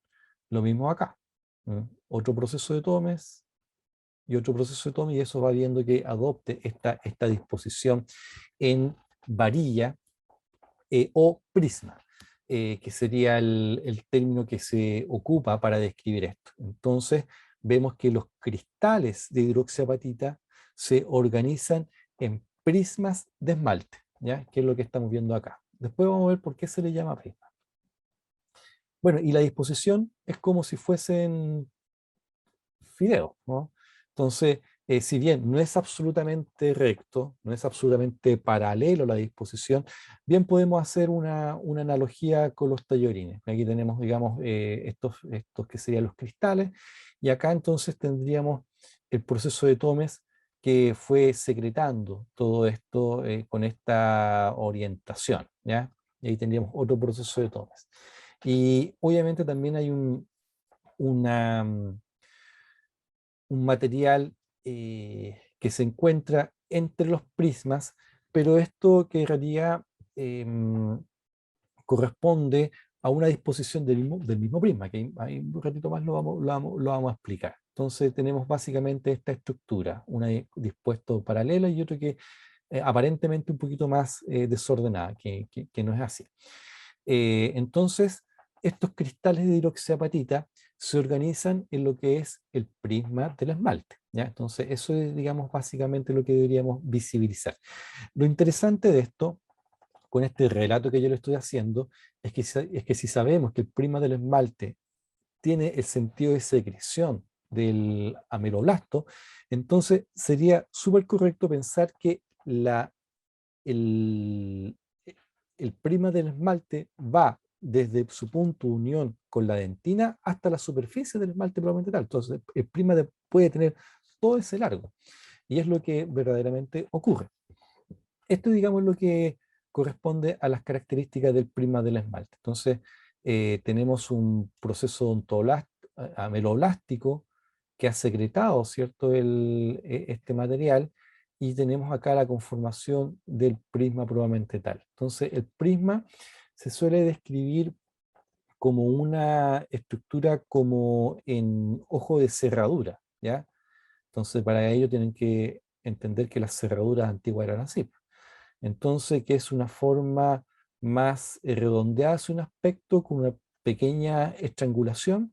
A: Lo mismo acá. Otro proceso de Tomes y otro proceso de Tomes, y eso va viendo que adopte esta disposición en varilla o prisma. que sería el término que se ocupa para describir esto. Entonces, vemos que los cristales de hidroxiapatita se organizan en prismas de esmalte, ¿ya? Que es lo que estamos viendo acá. Después vamos a ver por qué se le llama prisma. Bueno, y la disposición es como si fuesen fideos, ¿no? Entonces, si bien no es absolutamente recto, no es absolutamente paralelo la disposición, bien podemos hacer una analogía con los tallarines. Aquí tenemos, digamos, estos que serían los cristales, y acá entonces tendríamos el proceso de Tomes que fue secretando todo esto con esta orientación, ¿ya? Y ahí tendríamos otro proceso de Tomes. Y obviamente también hay una un material que se encuentra entre los prismas, pero esto que en realidad em, corresponde a una disposición del mismo prisma, que ahí un ratito más lo vamos a explicar. Entonces tenemos básicamente esta estructura, una dispuesto paralela y otro que aparentemente un poquito más desordenada, que no es así. Entonces, estos cristales de hidroxiapatita se organizan en lo que es el prisma del esmalte, ¿ya? Entonces, eso es, digamos, básicamente lo que deberíamos visibilizar. Lo interesante de esto, con este relato que yo le estoy haciendo, es que si sabemos que el prisma del esmalte tiene el sentido de secreción del ameloblasto, entonces sería súper correcto pensar que el, el prisma del esmalte va desde su punto de unión con la dentina hasta la superficie del esmalte propiamente tal. Entonces, el prisma puede tener todo ese largo. Y es lo que verdaderamente ocurre. Esto, digamos, es lo que corresponde a las características del prisma del esmalte. Entonces, tenemos un proceso ameloblástico que ha secretado, ¿cierto?, este material, y tenemos acá la conformación del prisma probablemente tal. Entonces, el prisma se suele describir como una estructura como en ojo de cerradura, ¿ya? Entonces, para ello tienen que entender que las cerraduras antiguas eran así. Entonces, que es una forma más redondeada, es un aspecto con una pequeña estrangulación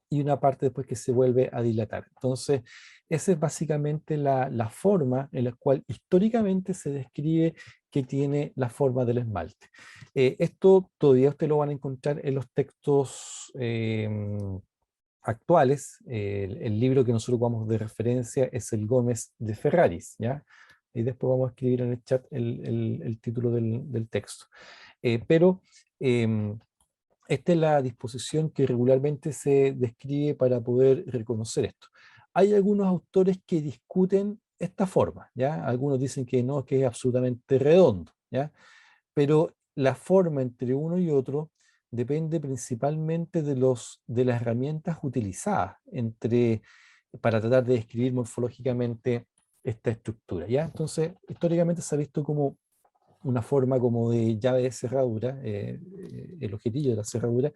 A: y una parte después que se vuelve a dilatar. Entonces, esa es básicamente la forma en la cual históricamente se describe que tiene la forma del esmalte. Esto todavía ustedes lo van a encontrar en los textos actuales. El libro que nosotros vamos de referencia es el Gómez de Ferraris, ¿ya? Y después vamos a escribir en el chat el título del texto. Pero esta es la disposición que regularmente se describe para poder reconocer esto. Hay algunos autores que discuten esta forma, ¿ya? Algunos dicen que no, que es absolutamente redondo, ¿ya? Pero la forma entre uno y otro depende principalmente de las herramientas utilizadas para tratar de describir morfológicamente esta estructura, ¿ya? Entonces, históricamente se ha visto como una forma como de llave de cerradura, el objetillo de la cerradura.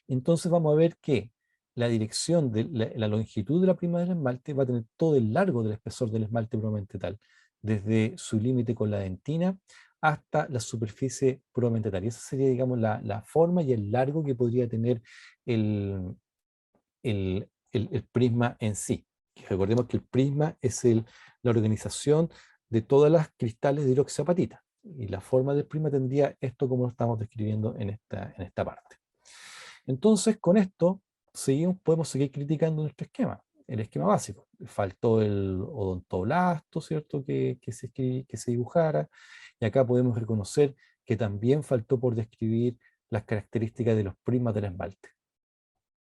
A: Entonces vamos a ver que la dirección de la longitud de la prima del esmalte va a tener todo el largo del espesor del esmalte probablemente tal, desde su límite con la dentina hasta la superficie probablemente tal. Y esa sería, digamos, la forma y el largo que podría tener el, el prisma en sí. Recordemos que el prisma es la organización de todas las cristales de hidroxiapatita. Y la forma del prisma tendría esto como lo estamos describiendo en esta parte. Entonces, con esto podemos seguir criticando nuestro esquema, el esquema básico. Faltó el odontoblasto, ¿cierto? Que se dibujara. Y acá podemos reconocer que también faltó por describir las características de los prismas del esmalte,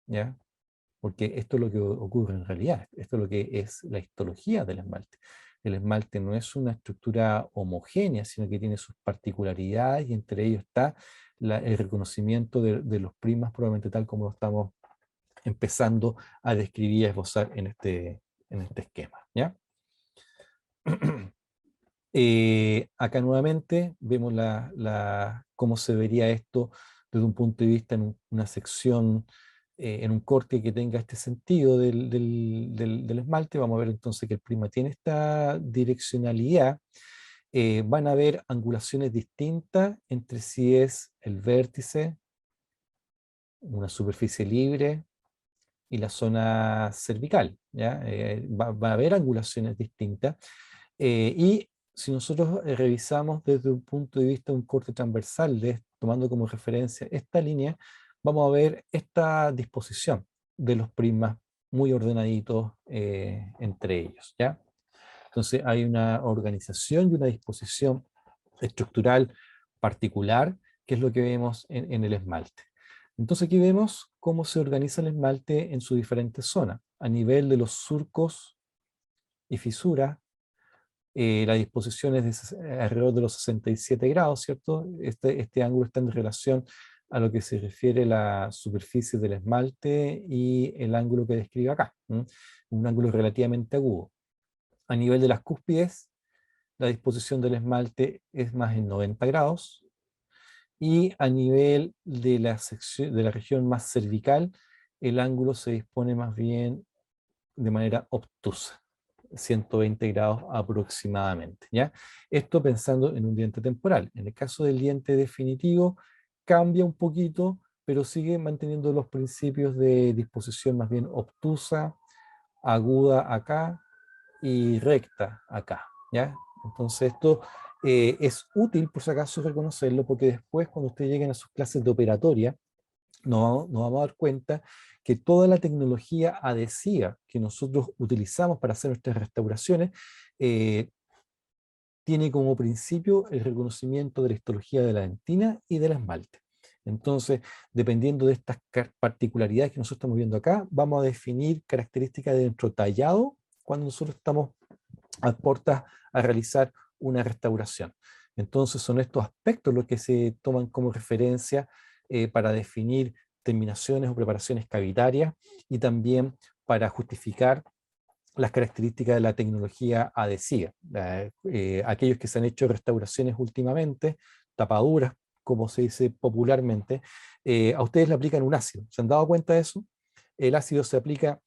A: ¿ya? Porque esto es lo que ocurre en realidad, esto es lo que es la histología del esmalte. El esmalte no es una estructura homogénea, sino que tiene sus particularidades y entre ellos está el reconocimiento de los prismas probablemente tal como lo estamos empezando a describir y a esbozar en este esquema, ¿ya? Acá nuevamente vemos cómo se vería esto desde un punto de vista en una sección, en un corte que tenga este sentido del esmalte. Vamos a ver entonces que el prisma tiene esta direccionalidad van a haber angulaciones distintas entre si es el vértice, una superficie libre y la zona cervical, ¿ya? Va a haber angulaciones distintas. Y si nosotros revisamos desde un punto de vista de un corte transversal, tomando como referencia esta línea, vamos a ver esta disposición de los prismas muy ordenaditos entre ellos, ¿ya? Entonces hay una organización y una disposición estructural particular, que es lo que vemos en el esmalte. Entonces aquí vemos cómo se organiza el esmalte en sus diferentes zonas, a nivel de los surcos y fisuras. La disposición es alrededor de los 67 grados, ¿cierto? Este ángulo está en relación a lo que se refiere a la superficie del esmalte y el ángulo que describe acá, ¿m? Un ángulo relativamente agudo. A nivel de las cúspides, la disposición del esmalte es más en 90 grados, y a nivel de de la región más cervical, el ángulo se dispone más bien de manera obtusa, 120 grados aproximadamente, ¿ya? Esto pensando en un diente temporal. En el caso del diente definitivo, cambia un poquito, pero sigue manteniendo los principios de disposición más bien obtusa, aguda acá y recta acá, ¿ya? Entonces esto es útil por si acaso reconocerlo, porque después cuando ustedes lleguen a sus clases de operatoria, nos vamos a dar cuenta que toda la tecnología adhesiva que nosotros utilizamos para hacer nuestras restauraciones eh, tiene como principio el reconocimiento de la histología de la dentina y del esmalte. Entonces, dependiendo de estas particularidades que nosotros estamos viendo acá, vamos a definir características de nuestro tallado cuando nosotros estamos a puertas a realizar una restauración. Entonces son estos aspectos los que se toman como referencia para definir terminaciones o preparaciones cavitarias, y también para justificar las características de la tecnología adhesiva. Aquellos que se han hecho restauraciones últimamente, tapaduras, como se dice popularmente, a ustedes le aplican un ácido. ¿Se han dado cuenta de eso? El ácido se aplica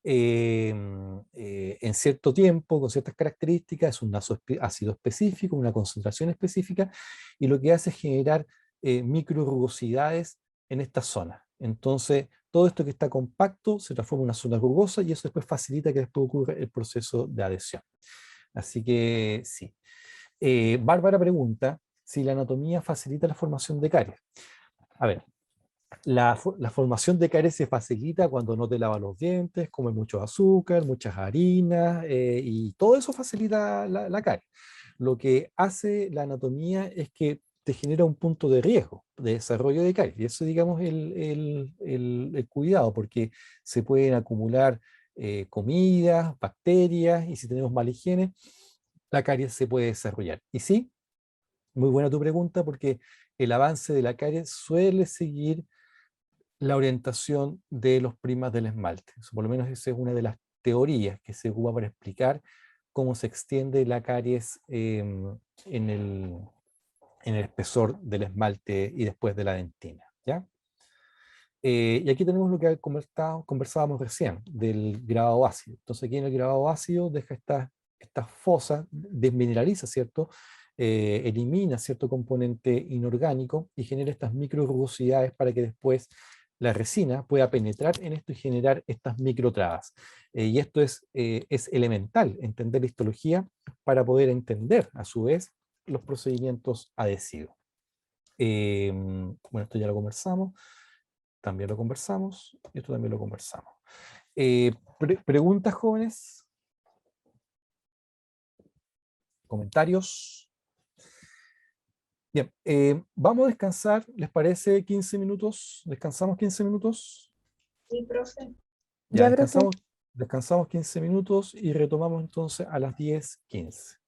A: en cierto tiempo, con ciertas características, es un ácido específico, una concentración específica, y lo que hace es generar microrugosidades en esta zona. Entonces, todo esto que está compacto se transforma en una zona rugosa, y eso después facilita que después ocurra el proceso de adhesión. Así que sí. Bárbara pregunta si la anatomía facilita la formación de caries. A ver, la formación de caries se facilita cuando no te lavas los dientes, comes mucho azúcar, muchas harinas, y todo eso facilita la caries. Lo que hace la anatomía es que te genera un punto de riesgo de desarrollo de caries. Y eso, digamos, el cuidado, porque se pueden acumular comidas, bacterias, y si tenemos mala higiene, la caries se puede desarrollar. Y sí, muy buena tu pregunta, porque el avance de la caries suele seguir la orientación de los primas del esmalte. Por lo menos esa es una de las teorías que se ocupa para explicar cómo se extiende la caries en el espesor del esmalte y después de la dentina, ¿ya? Y aquí tenemos lo que conversábamos recién, del grabado ácido. Entonces aquí en el grabado ácido deja estas fosas, desmineraliza, ¿cierto? Elimina cierto componente inorgánico y genera estas micro rugosidades para que después la resina pueda penetrar en esto y generar estas microtrabas. Y esto es elemental, entender la histología para poder entender a su vez los procedimientos adhesivos. Bueno, esto ya lo conversamos, también lo conversamos, y esto también lo conversamos. ¿Preguntas, jóvenes? ¿Comentarios? Bien, vamos a descansar, ¿les parece 15 minutos? ¿Descansamos 15 minutos?
B: Sí, profe.
A: Ya,
C: Ya, profe.
A: descansamos 15 minutos y retomamos entonces a las 10:15.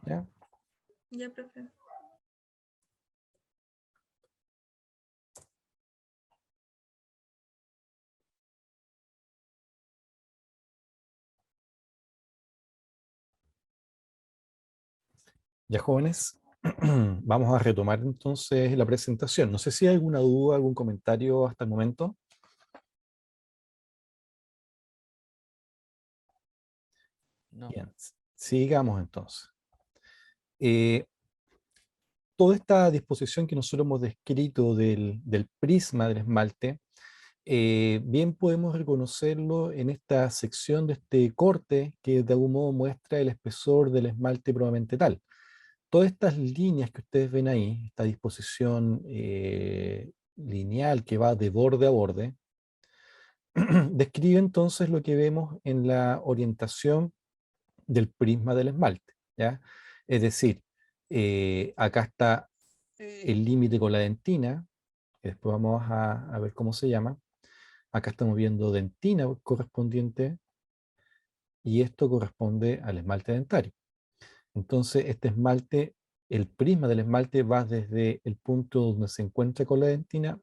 A: ¿Ya?
C: Ya, profe.
A: Ya, jóvenes, vamos a retomar entonces la presentación. No sé si hay alguna duda, algún comentario hasta el momento.
D: No.
A: Bien, sigamos entonces. Toda esta disposición que nosotros hemos descrito del prisma del esmalte, bien podemos reconocerlo en esta sección de este corte que de algún modo muestra el espesor del esmalte probablemente tal. Todas estas líneas que ustedes ven ahí, esta disposición lineal que va de borde a borde, describe entonces lo que vemos en la orientación del prisma del esmalte, ¿ya? Es decir, acá está el límite con la dentina, que después vamos a ver cómo se llama. Acá estamos viendo dentina correspondiente y esto corresponde al esmalte dentario. Entonces, este esmalte, el prisma del esmalte va desde el punto donde se encuentra con la dentina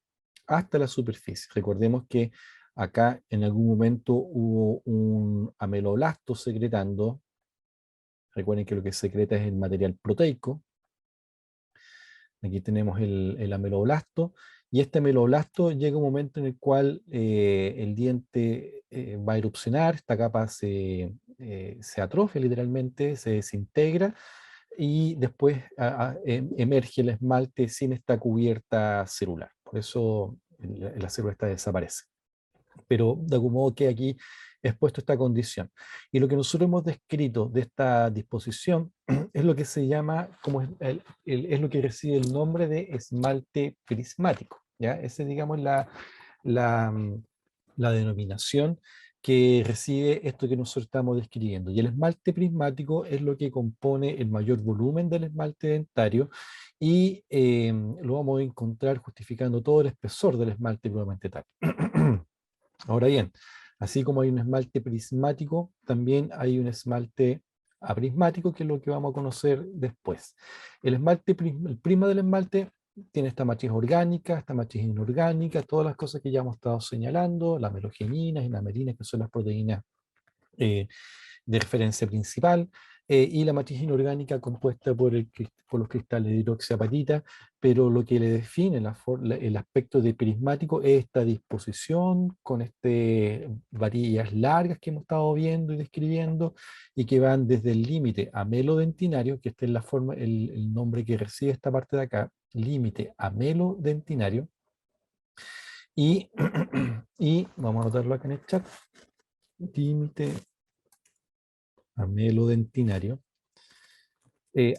A: hasta la superficie. Recordemos que acá en algún momento hubo un ameloblasto secretando. Recuerden que lo que secreta es el material proteico. Aquí tenemos el ameloblasto, y este ameloblasto llega un momento en el cual el diente va a erupcionar, esta capa se atrofia literalmente, se desintegra, y después emerge el esmalte sin esta cubierta celular. Por eso la célula esta desaparece. Pero de algún modo queda aquí expuesto esta condición. Y lo que nosotros hemos descrito de esta disposición es lo que se llama, como es lo que recibe el nombre de esmalte prismático, ¿ya? Esa es, digamos, la, mm, la denominación que recibe esto que nosotros estamos describiendo. Y el esmalte prismático es lo que compone el mayor volumen del esmalte dentario, y lo vamos a encontrar justificando todo el espesor del esmalte probablemente tal. Ahora bien, así como hay un esmalte prismático, también hay un esmalte aprismático, que es lo que vamos a conocer después. El prisma del esmalte tiene esta matriz orgánica, esta matriz inorgánica, todas las cosas que ya hemos estado señalando, las melogeninas y las merinas, que son las proteínas eh, de referencia principal, y la matriz inorgánica compuesta por los cristales de hidroxiapatita, pero lo que le define el aspecto de prismático es esta disposición con varillas largas que hemos estado viendo y describiendo, y que van desde el límite amelodentinario, que esta es la forma, el nombre que recibe esta parte de acá, límite amelodentinario, y, y vamos a anotarlo acá en el chat, límite amelodentinario,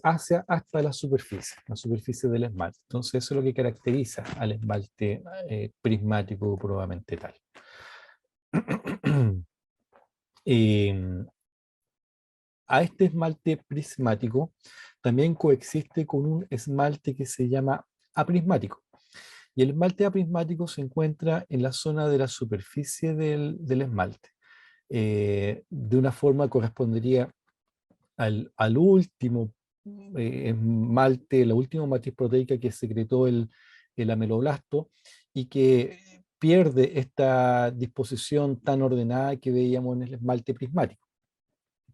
A: hasta la superficie del esmalte. Entonces eso es lo que caracteriza al esmalte prismático probablemente tal. A este esmalte prismático también coexiste con un esmalte que se llama aprismático. Y el esmalte aprismático se encuentra en la zona de la superficie del esmalte. De una forma correspondería al último esmalte, la última matriz proteica que secretó el ameloblasto, y que pierde esta disposición tan ordenada que veíamos en el esmalte prismático.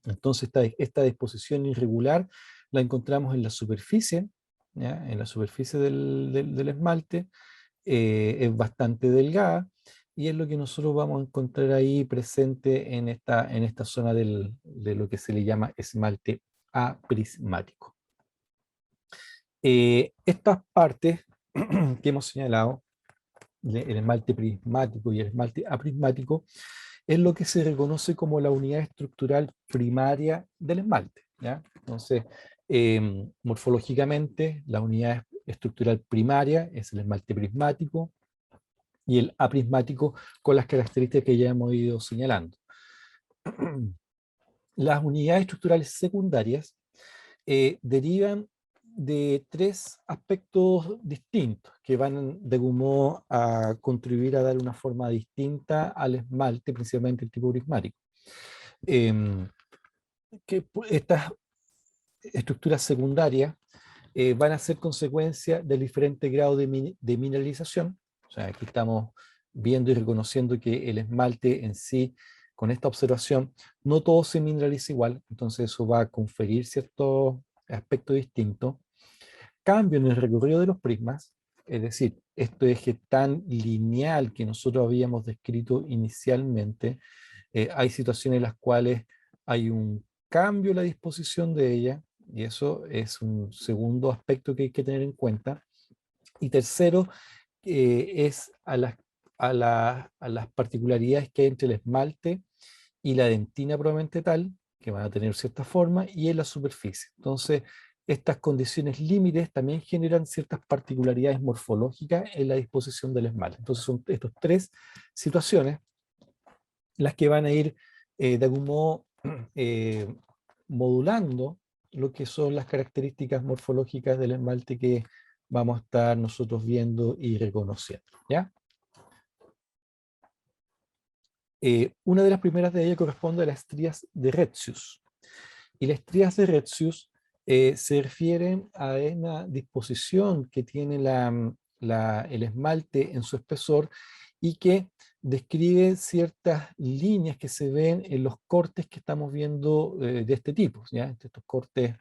A: Entonces esta disposición irregular la encontramos en la superficie, ¿ya? En la superficie del esmalte, es bastante delgada, y es lo que nosotros vamos a encontrar ahí presente en esta zona de lo que se le llama esmalte aprismático. Estas partes que hemos señalado, el esmalte prismático y el esmalte aprismático, es lo que se reconoce como la unidad estructural primaria del esmalte, ¿ya? Entonces, morfológicamente, la unidad estructural primaria es el esmalte prismático, y el aprismático, con las características que ya hemos ido señalando. Las unidades estructurales secundarias derivan de tres aspectos distintos que van de algún modo a contribuir a dar una forma distinta al esmalte, principalmente el tipo prismático. Estas estructuras secundarias van a ser consecuencia del diferente grado de mineralización. O sea, aquí estamos viendo y reconociendo que el esmalte en sí, con esta observación, no todo se mineraliza igual, entonces eso va a conferir ciertos aspectos distintos. Cambio en el recorrido de los prismas, es decir, este eje tan lineal que nosotros habíamos descrito inicialmente, hay situaciones en las cuales hay un cambio en la disposición de ella, Y eso es un segundo aspecto que hay que tener en cuenta. Y tercero, es a las particularidades que hay entre el esmalte y la dentina probablemente tal, que van a tener cierta forma, y en la superficie. Entonces, estas condiciones límites también generan ciertas particularidades morfológicas en la disposición del esmalte. Entonces, son estas tres situaciones las que van a ir de algún modo eh, modulando lo que son las características morfológicas del esmalte que vamos a estar nosotros viendo y reconociendo, ¿ya? Una de las primeras de ellas corresponde a las estrías de Retzius. Y las estrías de Retzius se refieren a una disposición que tiene el esmalte en su espesor y que describe ciertas líneas que se ven en los cortes que estamos viendo de este tipo, ¿ya? Estos cortes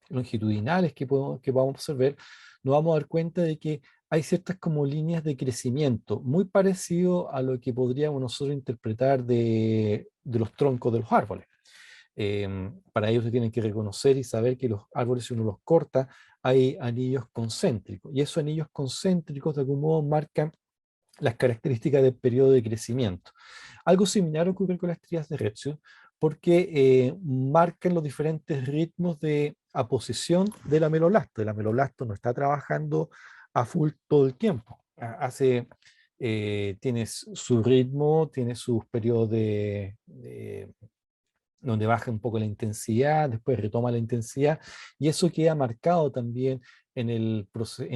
A: longitudinales que vamos a observar, nos vamos a dar cuenta de que hay ciertas como líneas de crecimiento, muy parecido a lo que podríamos nosotros interpretar de los troncos de los árboles. Para ello se tienen que reconocer y saber que los árboles, si uno los corta, hay anillos concéntricos, y esos anillos concéntricos de algún modo marcan las características del periodo de crecimiento. Algo similar ocurre con las estrías de Retzius, porque marcan los diferentes ritmos de aposición del ameloblasto. El ameloblasto no está trabajando a full todo el tiempo. Tiene su ritmo, tiene sus periodos donde baja un poco la intensidad, después retoma la intensidad, y eso queda marcado también en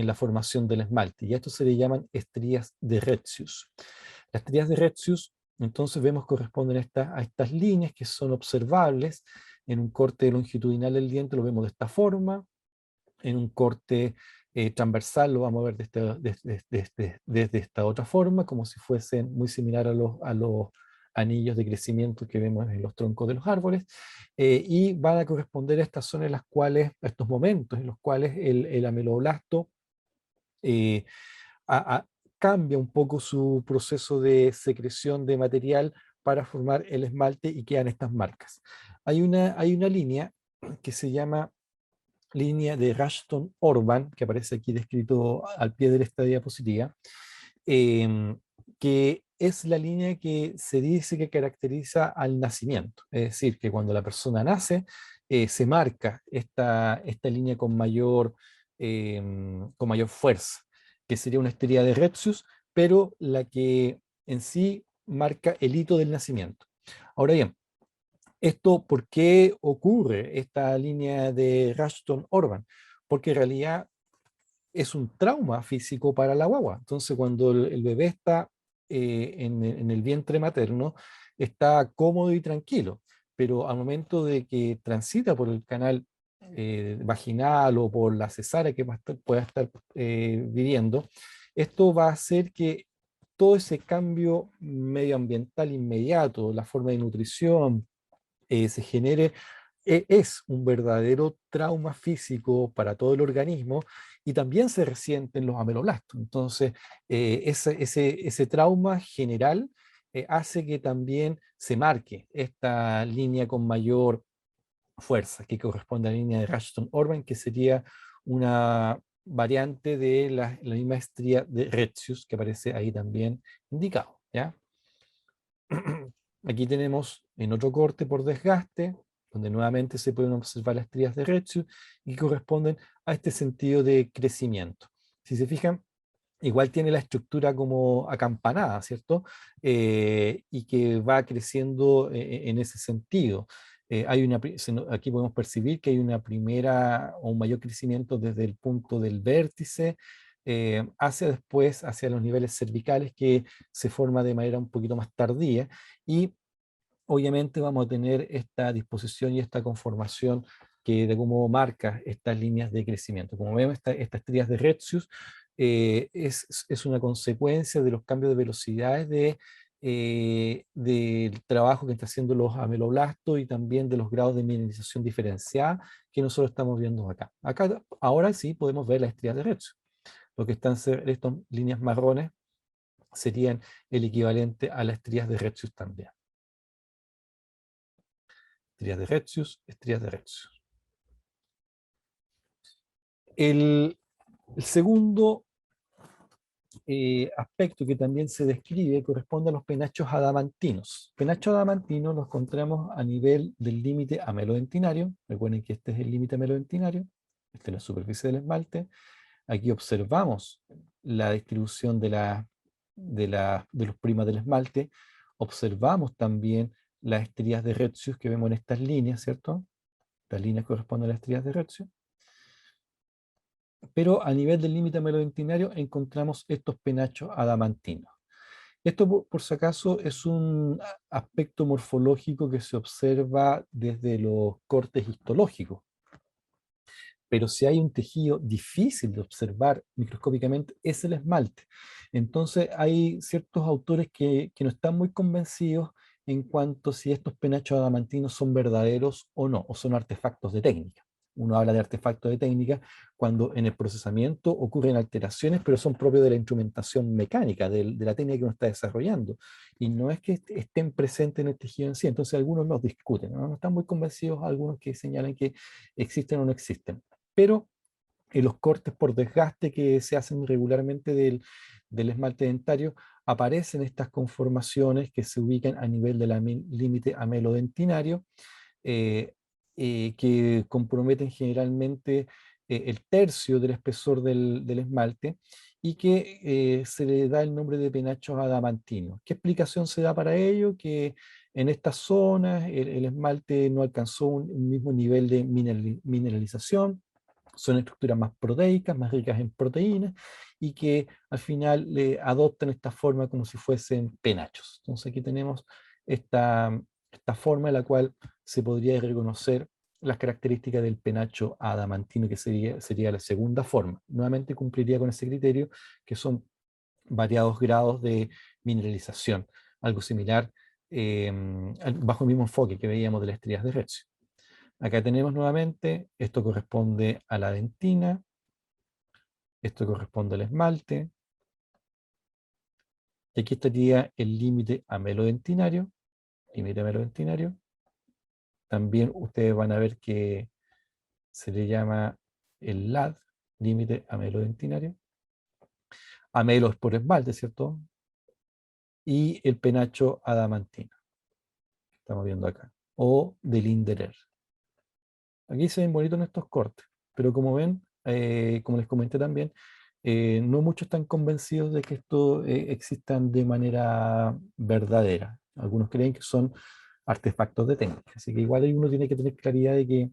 A: la formación del esmalte, y a esto se le llaman estrías de Retzius. Las estrías de Retzius, entonces vemos, corresponden a estas líneas que son observables en un corte longitudinal del diente, lo vemos de esta forma, en un corte transversal lo vamos a ver desde esta otra forma, como si fuesen muy similar a los anillos de crecimiento que vemos en los troncos de los árboles, y van a corresponder a estas zonas en las cuales, a estos momentos en los cuales el ameloblasto eh, a- a- cambia un poco su proceso de secreción de material para formar el esmalte y quedan estas marcas. Hay una línea que se llama línea de Rushton-Orban, que aparece aquí descrito al pie de esta diapositiva, em, que es la línea que se dice que caracteriza al nacimiento. Es decir, que cuando la persona nace, se marca esta línea con mayor fuerza, que sería una estría de Retzius, pero la que en sí marca el hito del nacimiento. Ahora bien, esto, ¿por qué ocurre esta línea de Rushton-Orban? Porque en realidad es un trauma físico para la guagua. Entonces, cuando el bebé está en el vientre materno, está cómodo y tranquilo, pero al momento de que transita por el canal vaginal o por la cesárea que pueda estar viviendo, esto va a hacer que todo ese cambio medioambiental inmediato, la forma de nutrición, se genere, es un verdadero trauma físico para todo el organismo y también se resiente en los ameloblastos. Entonces, ese trauma general hace que también se marque esta línea con mayor fuerza, que corresponde a la línea de Rushton-Orban, que sería una variante de la misma estría de Retzius, que aparece ahí también indicado, ¿ya? Aquí tenemos en otro corte por desgaste, donde nuevamente se pueden observar las estrías de Retzius y corresponden a este sentido de crecimiento. Si se fijan, igual tiene la estructura como acampanada, ¿cierto? Y que va creciendo en ese sentido. Aquí podemos percibir que hay una primera o un mayor crecimiento desde el punto del vértice hacia después, hacia los niveles cervicales, que se forma de manera un poquito más tardía, y obviamente vamos a tener esta disposición y esta conformación que de algún modo marca estas líneas de crecimiento. Como vemos, estas estrías de Retzius es una consecuencia de los cambios de velocidades del trabajo que están haciendo los ameloblastos y también de los grados de mineralización diferenciada que nosotros estamos viendo acá. Acá ahora sí podemos ver las estrías de Retzius. Lo que están estas líneas marrones serían el equivalente a las estrías de Retzius también. estrías de Retzius, estrías de Retzius. El segundo aspecto que también se describe corresponde a los penachos adamantinos. Penachos adamantinos los encontramos a nivel del límite amelodentinario. Recuerden que este es el límite amelodentinario, esta es la superficie del esmalte. Aquí observamos la distribución de los primas del esmalte. Observamos también las estrías de Retzius que vemos en estas líneas, ¿cierto? Estas líneas corresponden a las estrías de Retzius. Pero a nivel del límite amelodentinario encontramos estos penachos adamantinos. Esto, por si acaso, es un aspecto morfológico que se observa desde los cortes histológicos. Pero si hay un tejido difícil de observar microscópicamente, es el esmalte. Entonces hay ciertos autores que no están muy convencidos en cuanto a si estos penachos adamantinos son verdaderos o no, o son artefactos de técnica. Uno habla de artefactos de técnica cuando en el procesamiento ocurren alteraciones, pero son propios de la instrumentación mecánica, de la técnica que uno está desarrollando. Y no es que estén presentes en el tejido en sí. Entonces algunos los discuten, ¿no? No están muy convencidos, algunos que señalan que existen o no existen. Pero en los cortes por desgaste que se hacen regularmente del esmalte dentario, aparecen estas conformaciones que se ubican a nivel del límite amelodentinario, que comprometen generalmente el tercio del espesor del esmalte y que se le da el nombre de penachos adamantinos. ¿Qué explicación se da para ello? Que en estas zonas el esmalte no alcanzó un mismo nivel de mineralización, son estructuras más proteicas, más ricas en proteínas, y que al final adoptan esta forma como si fuesen penachos. Entonces aquí tenemos esta forma en la cual se podría reconocer las características del penacho adamantino, que sería la segunda forma. Nuevamente cumpliría con ese criterio, que son variados grados de mineralización, algo similar bajo el mismo enfoque que veíamos de las estrías de Retzius. Acá tenemos nuevamente, esto corresponde a la dentina, esto corresponde al esmalte, y aquí estaría el límite amelodentinario, También ustedes van a ver que se le llama el LAD, límite amelodentinario. Amelo es por esmalte, ¿cierto? Y el penacho adamantino, que estamos viendo acá, o del Linderer. Aquí se ven bonitos en estos cortes, pero como ven, como les comenté también, no muchos están convencidos de que esto existan de manera verdadera. Algunos creen que son artefactos de técnica, así que igual uno tiene que tener claridad de que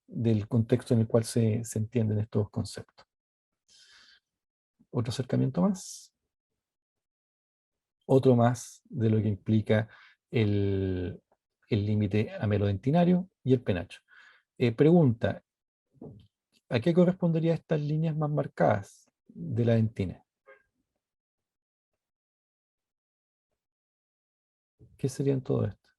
A: del contexto en el cual se entienden estos conceptos. Otro acercamiento más. Otro más de lo que implica el límite amelodentinario y el penacho. Pregunta, ¿a qué corresponderían estas líneas más marcadas de la dentina? ¿Qué serían todo esto?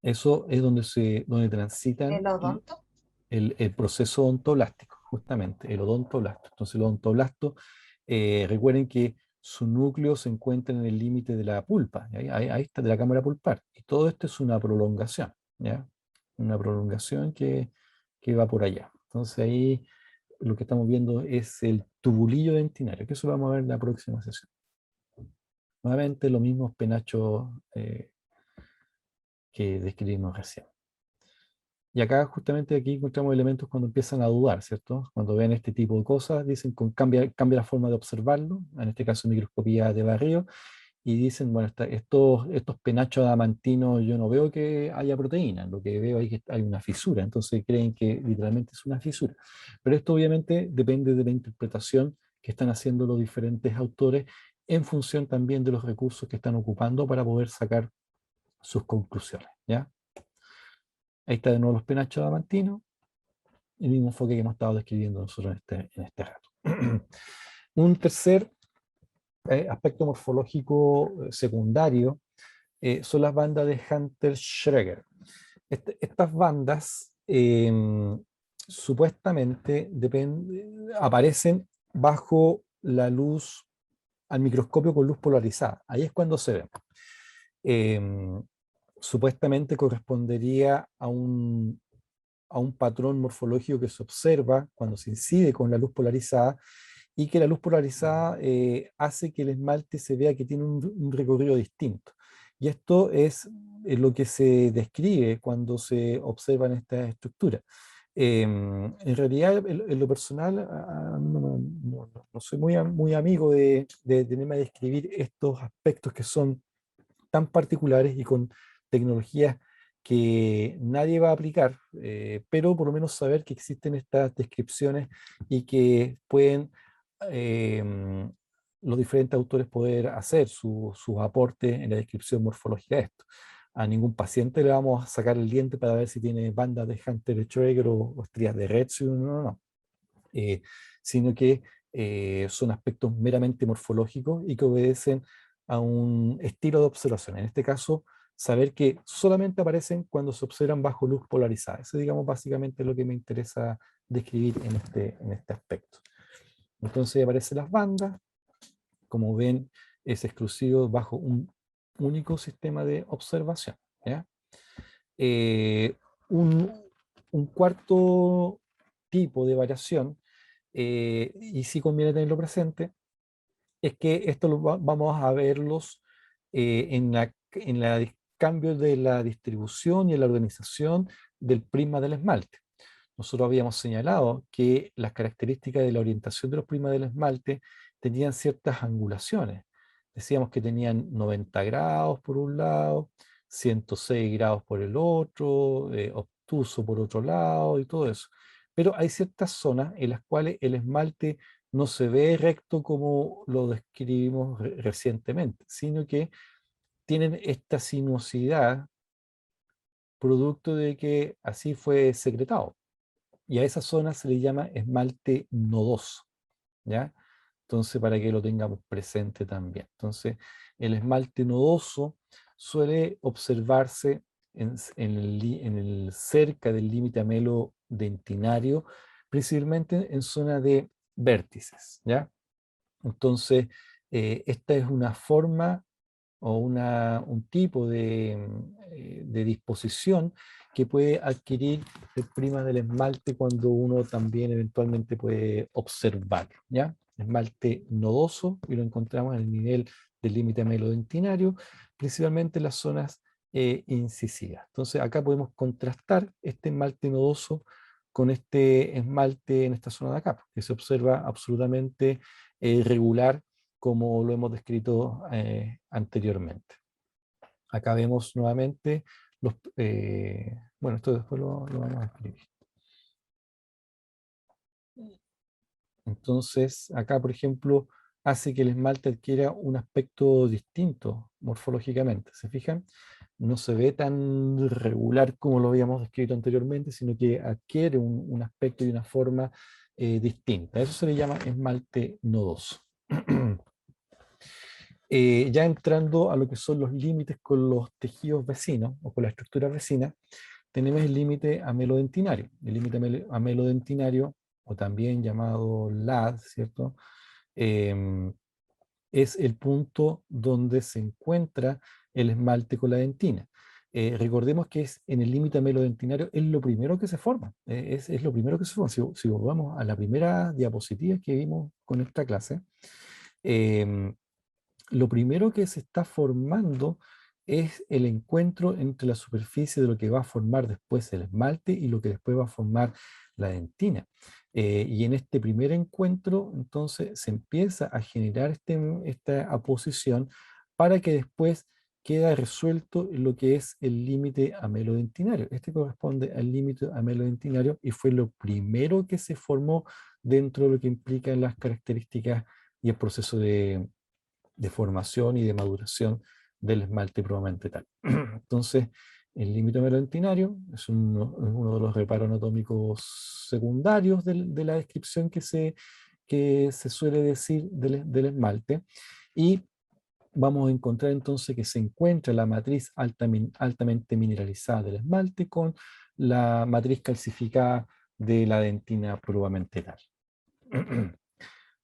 A: Eso es donde transitan
B: ¿El odonto?
A: el proceso odontoblástico, justamente, el odontoblasto. Entonces el odontoblasto, recuerden que su núcleo se encuentra en el límite de la pulpa, ahí está, de la cámara pulpar. Y todo esto es una prolongación, ¿ya? Una prolongación que va por allá. Entonces ahí lo que estamos viendo es el tubulillo dentinario, que eso lo vamos a ver en la próxima sesión. Nuevamente los mismos penachos que describimos recién. Y acá, justamente aquí encontramos elementos cuando empiezan a dudar, ¿cierto? Cuando ven este tipo de cosas, dicen que cambia la forma de observarlo, en este caso microscopía de barrio, y dicen, bueno, estos penachos adamantinos yo no veo que haya proteína, lo que veo es que hay una fisura, entonces creen que literalmente es una fisura. Pero esto obviamente depende de la interpretación que están haciendo los diferentes autores en función también de los recursos que están ocupando para poder sacar sus conclusiones, ¿ya? Ahí está de nuevo los penachos adamantinos, el mismo enfoque que hemos estado describiendo nosotros en este rato. Un tercer aspecto morfológico secundario son las bandas de Hunter-Schreger. Estas bandas supuestamente aparecen bajo la luz, al microscopio con luz polarizada. Ahí es cuando se ven. Em, Supuestamente correspondería a un patrón morfológico que se observa cuando se incide con la luz polarizada, y que la luz polarizada hace que el esmalte se vea que tiene un recorrido distinto. Y esto es lo que se describe cuando se observan estas estructuras. En realidad, en lo personal, no soy muy amigo de tenerme a describir estos aspectos que son tan particulares y con tecnologías que nadie va a aplicar, pero por lo menos saber que existen estas descripciones y que pueden eh, los diferentes autores poder hacer sus aportes en la descripción morfológica de esto. A ningún paciente le vamos a sacar el diente para ver si tiene bandas de Hunter-Schweger o estrías de Retz, no. Eh, Sino que son aspectos meramente morfológicos y que obedecen a un estilo de observación. En este caso, saber que solamente aparecen cuando se observan bajo luz polarizada. Eso, digamos, básicamente es lo que me interesa describir en este aspecto. Entonces aparecen las bandas, como ven, es exclusivo bajo un único sistema de observación, ¿ya? Eh, un, un cuarto tipo de variación, y sí conviene tenerlo presente, es que esto vamos a verlos en la cambio de la distribución y en la organización del prisma del esmalte. Nosotros habíamos señalado que las características de la orientación de los prismas del esmalte tenían ciertas angulaciones. Decíamos que tenían 90 grados por un lado, 106 grados por el otro, obtuso por otro lado y todo eso. Pero hay ciertas zonas en las cuales el esmalte no se ve recto como lo describimos recientemente, sino que tienen esta sinuosidad producto de que así fue secretado. Y a esa zona se le llama esmalte nodoso, ¿ya? Entonces, para que lo tengamos presente también. Entonces, el esmalte nodoso suele observarse cerca del límite amelo-dentinario, principalmente en zona de vértices, ¿ya? Entonces, esta es una forma o un tipo de disposición que puede adquirir el prima del esmalte cuando uno también eventualmente puede observarlo, ¿ya? Esmalte nodoso, y lo encontramos en el nivel del límite amelodentinario, principalmente en las zonas incisivas. Entonces acá podemos contrastar este esmalte nodoso con este esmalte en esta zona de acá, que se observa absolutamente regular, como lo hemos descrito anteriormente. Acá vemos nuevamente bueno, esto después lo vamos a escribir. Entonces, acá, por ejemplo, hace que el esmalte adquiera un aspecto distinto morfológicamente. ¿Se fijan? No se ve tan regular como lo habíamos descrito anteriormente, sino que adquiere un aspecto y una forma distinta. Eso se le llama esmalte nodoso. Ya entrando a lo que son los límites con los tejidos vecinos o con las estructuras vecinas, tenemos el límite amelodentinario. El límite amelodentinario, o también llamado LAD, ¿cierto? Es el punto donde se encuentra el esmalte con la dentina. Recordemos que es en el límite amelodentinario, es lo primero que se forma, es lo primero que se forma. Si volvamos a la primera diapositiva que vimos con esta clase, eh, lo primero que se está formando es el encuentro entre la superficie de lo que va a formar después el esmalte y lo que después va a formar la dentina. Y en este primer encuentro, entonces, se empieza a generar esta aposición para que después queda resuelto lo que es el límite amelodentinario. Este corresponde al límite amelodentinario y fue lo primero que se formó dentro de lo que implican las características y el proceso de formación y de maduración del esmalte probablemente tal. Entonces, el límite amelodentinario es uno de los reparos anatómicos secundarios de la descripción que se suele decir del esmalte, y vamos a encontrar entonces que se encuentra la matriz altamente mineralizada del esmalte con la matriz calcificada de la dentina pruvamentral.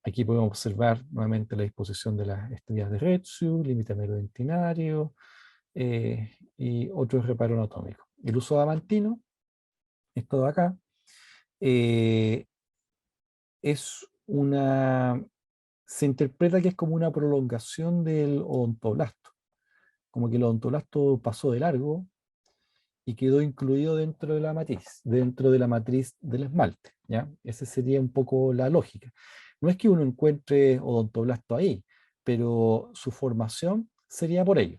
A: Aquí podemos observar nuevamente la disposición de las estrías de Retzius, límite melodentinario y otros reparos anatómicos. El uso de amantino, esto de acá, es se interpreta que es como una prolongación del odontoblasto, como que el odontoblasto pasó de largo y quedó incluido dentro de la matriz del esmalte, ¿ya? Esa sería un poco la lógica. No es que uno encuentre odontoblasto ahí, pero su formación sería por ello,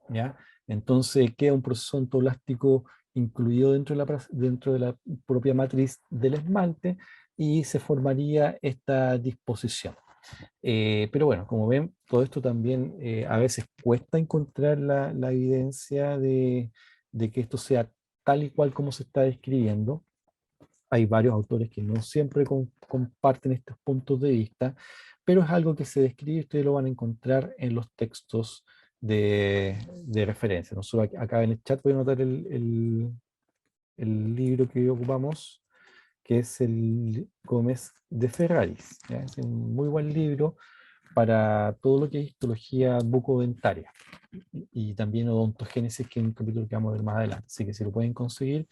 A: ¿ya? Entonces queda un proceso odontoblástico incluido dentro de la propia matriz del esmalte y se formaría esta disposición. Pero bueno, como ven, todo esto también a veces cuesta encontrar la evidencia de que esto sea tal y cual como se está describiendo. Hay varios autores que no siempre comparten estos puntos de vista, pero es algo que se describe y ustedes lo van a encontrar en los textos de referencia. Nosotros acá en el chat voy a anotar el libro que ocupamos, que es el Gómez de Ferraris, ¿ya? Es un muy buen libro para todo lo que es histología bucodentaria y también odontogénesis, que es un capítulo que vamos a ver más adelante. Así que si lo pueden conseguir,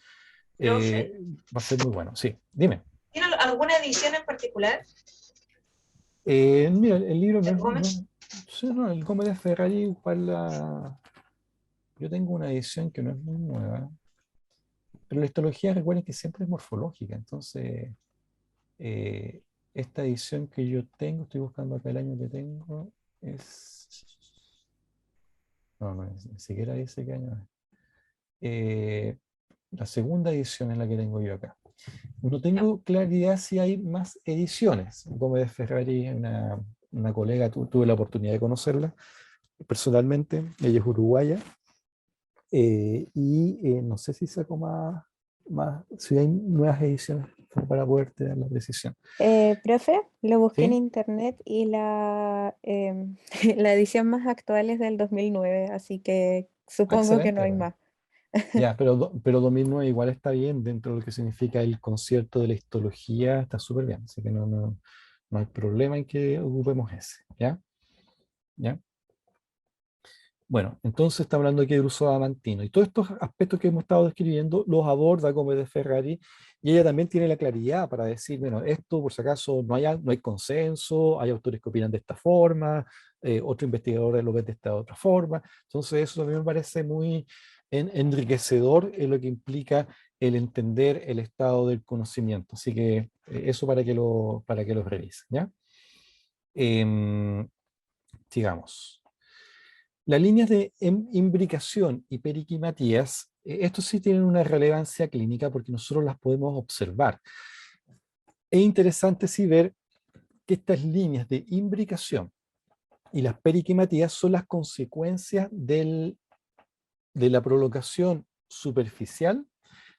B: Profe,
A: va a ser muy bueno. Sí, dime.
B: ¿tiene alguna edición en particular
A: Mira, el libro no
B: de
A: es,
B: Gómez?
A: sí, no, el Gómez de Ferrari, yo tengo una edición que no es muy nueva, pero la histología, recuerden que siempre es morfológica, entonces eh, esta edición que yo tengo, estoy buscando acá el año que tengo, es... No, no, ni siquiera dice qué año es. La segunda edición es la que tengo yo acá. No
B: Ya.
A: tengo claridad si hay más ediciones. Gómez de Ferrari, una colega, tuve la oportunidad de conocerla personalmente, ella es uruguaya, no sé si sacó si hay nuevas ediciones como para poder tener la precisión.
D: Profe, lo busqué en
A: ¿Sí?
D: internet y la edición más actual es del 2009, así que
A: Ah,
D: supongo que no
A: excelente.
D: hay
A: Bueno.
D: más.
A: Ya, pero 2009 igual está bien dentro de lo que significa el concierto de la histología, está súper bien, así que no hay problema en que ocupemos ese, ¿ya? ¿Ya? Bueno, entonces está hablando aquí del uso de amantino. Y todos estos aspectos que hemos estado describiendo los aborda Gómez de Ferrari, y ella también tiene la claridad para decir, bueno, esto por si acaso no hay consenso, hay autores que opinan de esta forma, otro investigador lo ve de esta otra forma. Entonces eso también me parece muy enriquecedor en lo que implica el entender el estado del conocimiento. Así que eso para que lo revisen, ¿ya? Sigamos. Las líneas de imbricación y periquimatías, estos sí tienen una relevancia clínica porque nosotros las podemos observar. Es interesante sí ver que estas líneas de imbricación y las periquimatías son las consecuencias de la prolongación superficial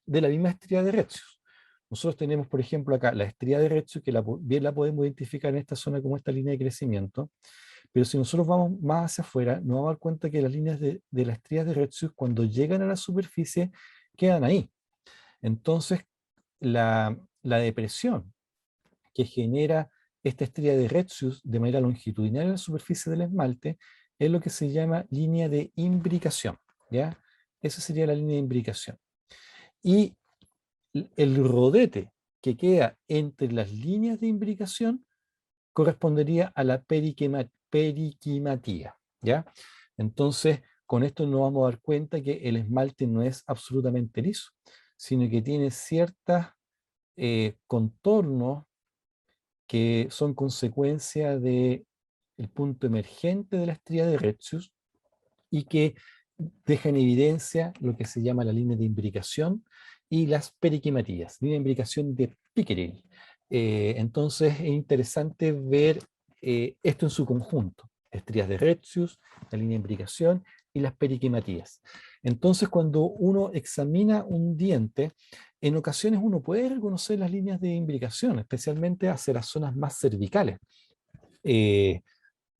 A: de la misma estría de Retzius. Nosotros tenemos, por ejemplo, acá la estría de Retzius, que bien la podemos identificar en esta zona como esta línea de crecimiento. Pero si nosotros vamos más hacia afuera, nos vamos a dar cuenta que las líneas de las estrías de Retzius, cuando llegan a la superficie, quedan ahí. Entonces, la depresión que genera esta estría de Retzius de manera longitudinal en la superficie del esmalte es lo que se llama línea de imbricación, ¿ya? Esa sería la línea de imbricación. Y el rodete que queda entre las líneas de imbricación correspondería a la periquimatía, ¿ya? Entonces, con esto nos vamos a dar cuenta que el esmalte no es absolutamente liso, sino que tiene ciertos contornos que son consecuencia del punto emergente de la estría de Retzius y que deja en evidencia lo que se llama la línea de imbricación y las periquimatías, línea de imbricación de Pickerel. Entonces es interesante ver esto en su conjunto, estrías de Retzius, la línea de imbricación y las periquimatías. Entonces cuando uno examina un diente, en ocasiones uno puede reconocer las líneas de imbricación, especialmente hacia las zonas más cervicales. Eh,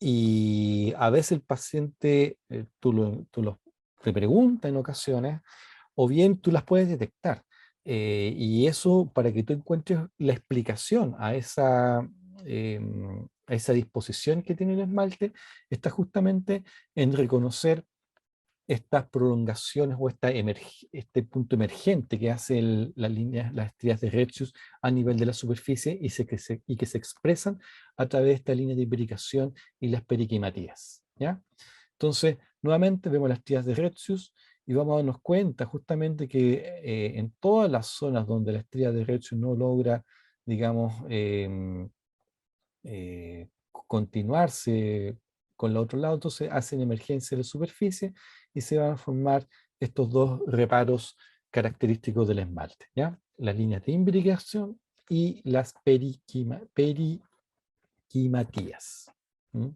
A: y a veces el paciente, te pregunta en ocasiones, o bien tú las puedes detectar. Y eso, para que tú encuentres la explicación a esa disposición que tiene el esmalte, está justamente en reconocer estas prolongaciones o este punto emergente que hace las estrellas de Retzius a nivel de la superficie y que se expresan a través de esta línea de imbricación y las periquimatías, ¿ya? Entonces, nuevamente vemos las estrellas de Retzius y vamos a darnos cuenta justamente que en todas las zonas donde la estrella de Retzius no logra, digamos, continuarse con el otro lado, entonces hacen emergencia de la superficie y se van a formar estos dos reparos característicos del esmalte, ¿ya? Las líneas de imbricación y las periquimatías. ¿Mm?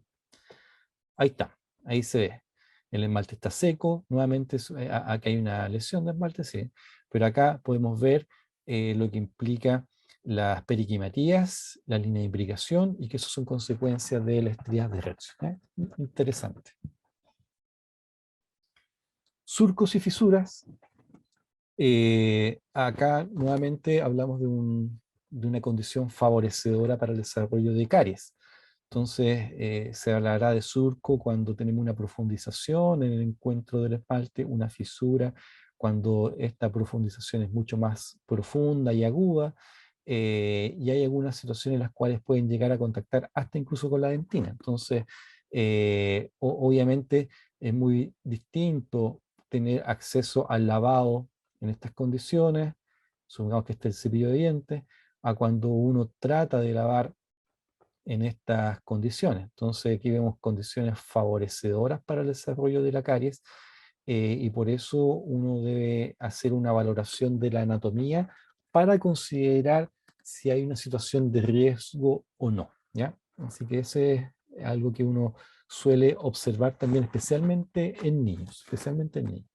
A: Ahí está, ahí se ve. El esmalte está seco, nuevamente acá hay una lesión de esmalte, sí, pero acá podemos ver lo que implica las periquimatías, la línea de imbricación, y que eso son consecuencias de las estrías de Retzius. Interesante. Surcos y fisuras. Acá nuevamente hablamos de una condición favorecedora para el desarrollo de caries. Entonces se hablará de surco cuando tenemos una profundización en el encuentro del esmalte, una fisura cuando esta profundización es mucho más profunda y aguda, y hay algunas situaciones en las cuales pueden llegar a contactar hasta incluso con la dentina. Entonces, obviamente es muy distinto tener acceso al lavado en estas condiciones, supongamos que esté el cepillo de dientes, a cuando uno trata de lavar en estas condiciones. Entonces aquí vemos condiciones favorecedoras para el desarrollo de la caries, y por eso uno debe hacer una valoración de la anatomía para considerar si hay una situación de riesgo o no, ¿ya? Así que ese es algo que uno suele observar también, especialmente en niños, especialmente en niños.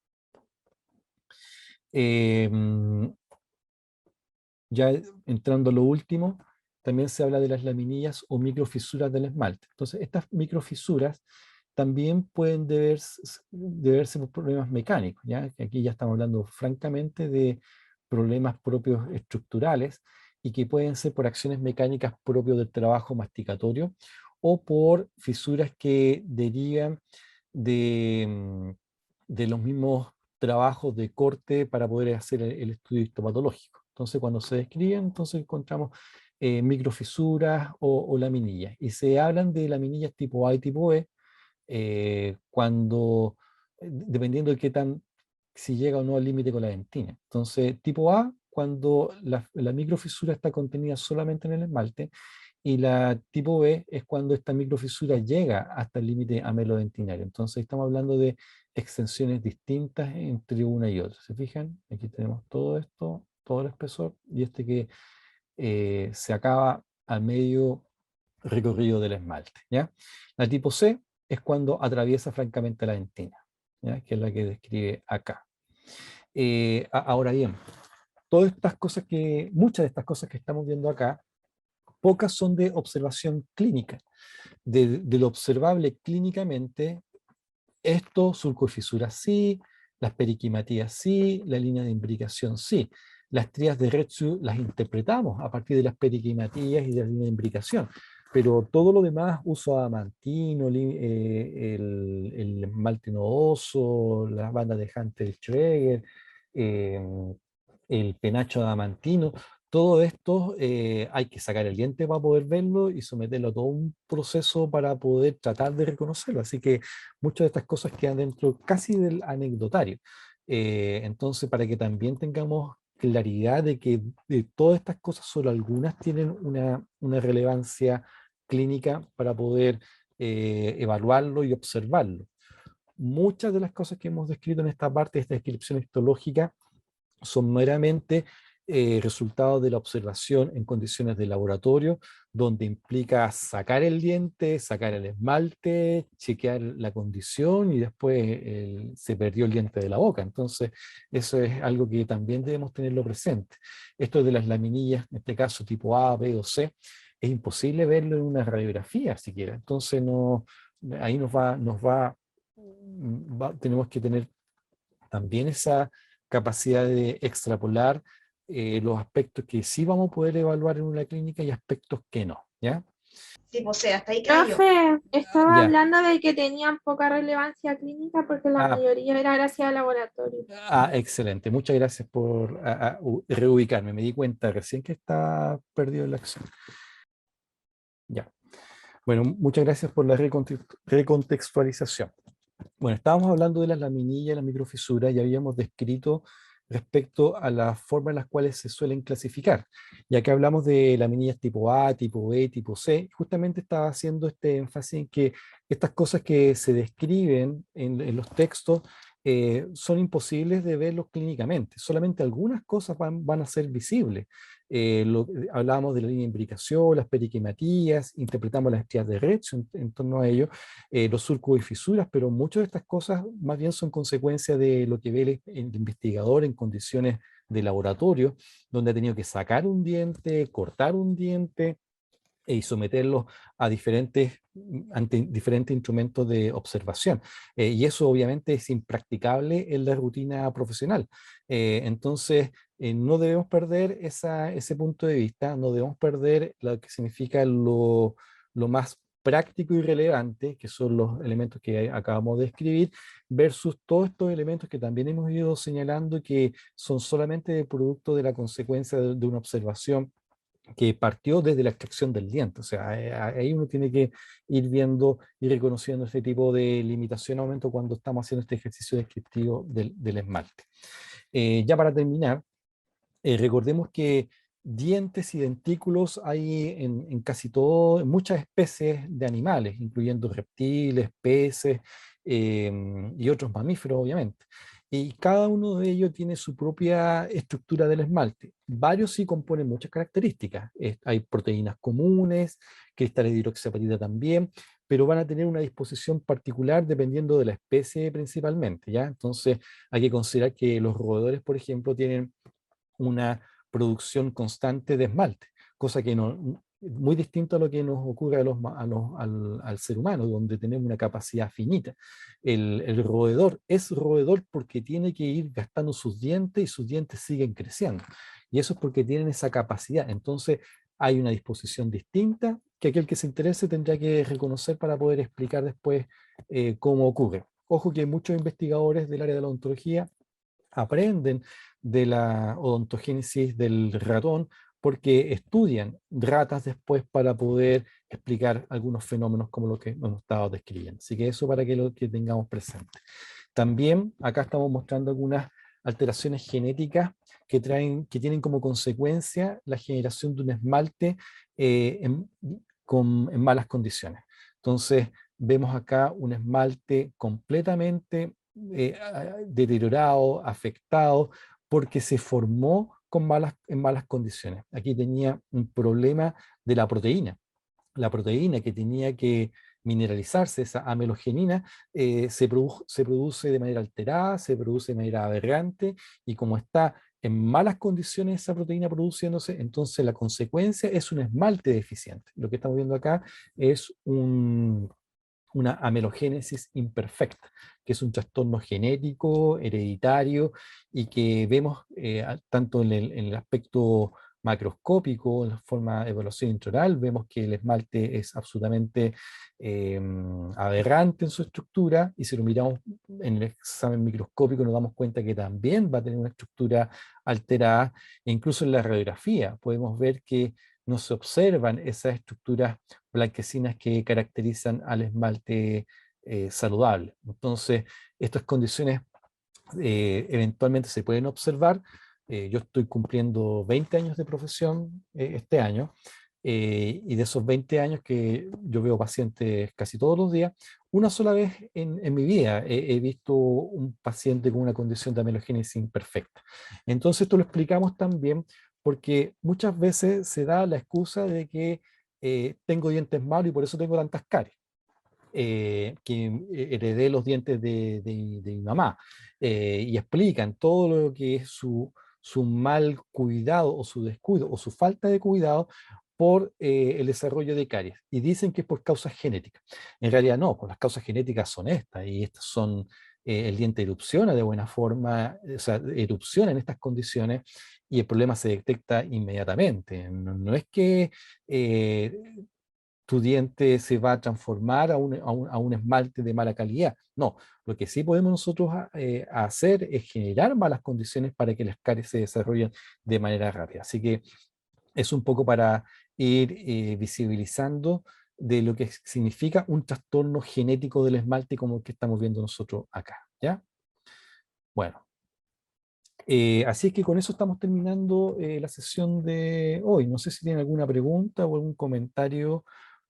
A: Ya entrando a lo último, también se habla de las laminillas o microfisuras del esmalte. Entonces, estas microfisuras también pueden deberse por problemas mecánicos, ¿ya? Que aquí ya estamos hablando francamente de problemas propios estructurales y que pueden ser por acciones mecánicas propias del trabajo masticatorio o por fisuras que derivan de los mismos trabajos de corte para poder hacer el estudio histomatológico. Entonces, cuando se describen, entonces encontramos microfisuras o laminillas. Y se hablan de laminillas tipo A y tipo E, dependiendo de qué tan, si llega o no al límite con la dentina. Entonces, tipo A, cuando la microfisura está contenida solamente en el esmalte, y la tipo B es cuando esta microfisura llega hasta el límite amelodentinario. Entonces estamos hablando de extensiones distintas entre una y otra. ¿Se fijan? Aquí tenemos todo esto, todo el espesor, y este que se acaba a medio recorrido del esmalte, ¿ya? La tipo C es cuando atraviesa francamente la dentina, ¿ya? Que es la que describe acá. Ahora bien, muchas de estas cosas que estamos viendo acá, pocas son de observación clínica. De lo observable clínicamente, esto, surco y fisura sí, las periquimatías sí, la línea de imbricación sí. Las trías de Retzius las interpretamos a partir de las periquimatías y de la línea de imbricación, pero todo lo demás, uso adamantino, el esmalte nodoso, las bandas de Hunter-Schreger, el penacho adamantino, todo esto hay que sacar el diente para poder verlo y someterlo a todo un proceso para poder tratar de reconocerlo. Así que muchas de estas cosas quedan dentro casi del anecdotario. Entonces, para que también tengamos claridad de que de todas estas cosas, solo algunas tienen una relevancia clínica para poder evaluarlo y observarlo. Muchas de las cosas que hemos descrito en esta parte de esta descripción histológica son meramente resultados de la observación en condiciones de laboratorio, donde implica sacar el diente, sacar el esmalte, chequear la condición y después se perdió el diente de la boca. Entonces, eso es algo que también debemos tenerlo presente. Esto de las laminillas, en este caso tipo A, B o C, es imposible verlo en una radiografía siquiera. Entonces, ahí tenemos que tener también esa capacidad de extrapolar los aspectos que sí vamos a poder evaluar en una clínica y aspectos que no, ¿ya?
B: Sí, pues, o sea, hasta ahí quedé yo.
C: Profe, estaba
A: Ya.
C: hablando de que tenían poca relevancia clínica porque la
A: Ah,
C: mayoría era gracias al laboratorio.
A: excelente. Muchas gracias por reubicarme. Me di cuenta recién que estaba perdido en la acción. Ya. Bueno, muchas gracias por la recontextualización. Bueno, estábamos hablando de las laminillas y las microfisuras y habíamos descrito respecto a la forma en las cuales se suelen clasificar. Ya que hablamos de laminillas tipo A, tipo B, tipo C, justamente estaba haciendo este énfasis en que estas cosas que se describen en los textos son imposibles de verlos clínicamente. Solamente algunas cosas van a ser visibles. Hablábamos de la línea de imbricación, las periquimatías, interpretamos las estrías de Rett en torno a ello, los surcos y fisuras, pero muchas de estas cosas más bien son consecuencia de lo que ve el investigador en condiciones de laboratorio, donde ha tenido que sacar un diente, cortar un diente y someterlos a ante diferentes instrumentos de observación. Y eso obviamente es impracticable en la rutina profesional. Entonces, no debemos perder ese punto de vista, no debemos perder lo que significa lo más práctico y relevante, que son los elementos que acabamos de escribir, versus todos estos elementos que también hemos ido señalando que son solamente producto de la consecuencia de una observación que partió desde la extracción del diente. O sea, ahí uno tiene que ir viendo y reconociendo este tipo de limitación a momento cuando estamos haciendo este ejercicio descriptivo del esmalte. Ya para terminar, recordemos que dientes y dentículos hay en casi todo, en muchas especies de animales, incluyendo reptiles, peces y otros mamíferos, obviamente. Y cada uno de ellos tiene su propia estructura del esmalte. Varios sí componen muchas características. Hay proteínas comunes, cristales de hidroxiapatita también, pero van a tener una disposición particular dependiendo de la especie principalmente, ¿ya? Entonces hay que considerar que los roedores, por ejemplo, tienen una producción constante de esmalte, cosa que no, muy distinto a lo que nos ocurre al ser humano, donde tenemos una capacidad finita. El roedor es roedor porque tiene que ir gastando sus dientes y sus dientes siguen creciendo. Y eso es porque tienen esa capacidad. Entonces, hay una disposición distinta que aquel que se interese tendrá que reconocer para poder explicar después cómo ocurre. Ojo que muchos investigadores del área de la odontología aprenden de la odontogénesis del ratón porque estudian ratas después para poder explicar algunos fenómenos como lo que hemos estado describiendo. Así que eso para que lo que tengamos presente. También acá estamos mostrando algunas alteraciones genéticas que tienen como consecuencia la generación de un esmalte eh, en, en malas condiciones. Entonces, vemos acá un esmalte completamente deteriorado, afectado, porque se formó en malas condiciones. Aquí tenía un problema de la proteína que tenía que mineralizarse, esa amelogenina, se produce de manera alterada, se produce de manera aberrante, y como está en malas condiciones esa proteína produciéndose, entonces la consecuencia es un esmalte deficiente. Lo que estamos viendo acá es una amelogénesis imperfecta, que es un trastorno genético, hereditario, y que vemos tanto en el aspecto macroscópico, en la forma de evaluación intraoral, vemos que el esmalte es absolutamente eh, aberrante en su estructura, y si lo miramos en el examen microscópico nos damos cuenta que también va a tener una estructura alterada, e incluso en la radiografía podemos ver que no se observan esas estructuras blanquecinas que caracterizan al esmalte saludable. Entonces, estas condiciones eventualmente se pueden observar. Yo estoy cumpliendo 20 años de profesión este año, y de esos 20 años que yo veo pacientes casi todos los días, una sola vez en mi vida he visto un paciente con una condición de amelogénesis imperfecta. Entonces esto lo explicamos también porque muchas veces se da la excusa de que tengo dientes malos y por eso tengo tantas caries, que heredé los dientes de mi mamá, y explican todo lo que es su mal cuidado o su descuido o su falta de cuidado por el desarrollo de caries. Y dicen que es por causas genéticas. En realidad no, pues las causas genéticas son estas, y estas son, el diente erupciona de buena forma, o sea, erupciona en estas condiciones, y el problema se detecta inmediatamente. No es que tu diente se va a transformar a un esmalte de mala calidad. No, lo que sí podemos nosotros hacer es generar malas condiciones para que las caries se desarrollen de manera rápida. Así que es un poco para ir visibilizando de lo que significa un trastorno genético del esmalte como el que estamos viendo nosotros acá, ¿ya? Bueno, así es que con eso estamos terminando la sesión de hoy. No sé si tienen alguna pregunta o algún comentario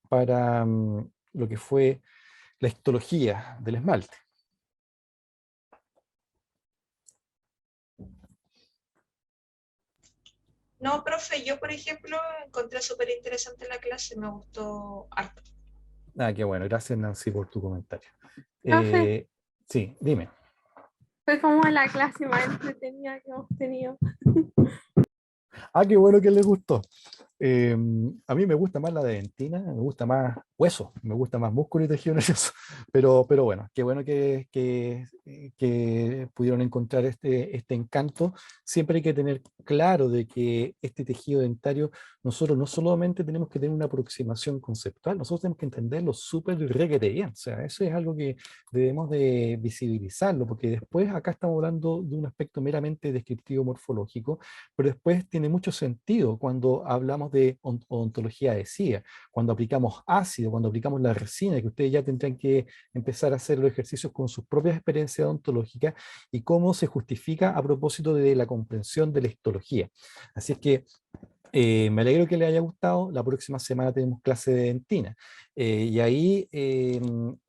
A: para lo que fue la histología del esmalte.
B: No, profe, yo por ejemplo encontré súper interesante la clase, me gustó harto.
A: Ah, qué bueno, gracias Nancy por tu comentario.
C: Profe,
A: Sí, dime.
C: fue como la clase más entretenida que hemos tenido.
A: Ah, qué bueno que les gustó. A mí me gusta más la de dentina, me gusta más hueso, me gusta más músculo y tejido nervioso. Pero bueno, qué bueno que pudieron encontrar este encanto. Siempre hay que tener claro de que este tejido dentario, nosotros no solamente tenemos que tener una aproximación conceptual, nosotros tenemos que entenderlo súper requete bien. O sea, eso es algo que debemos de visibilizarlo, porque después acá estamos hablando de un aspecto meramente descriptivo morfológico, pero después tiene mucho sentido cuando hablamos de odontología adhesiva, cuando aplicamos ácido, cuando aplicamos la resina, que ustedes ya tendrán que empezar a hacer los ejercicios con sus propias experiencias odontológicas y cómo se justifica a propósito de la comprensión de la histología. Así es que me alegro que les haya gustado. La próxima semana tenemos clase de dentina. Y ahí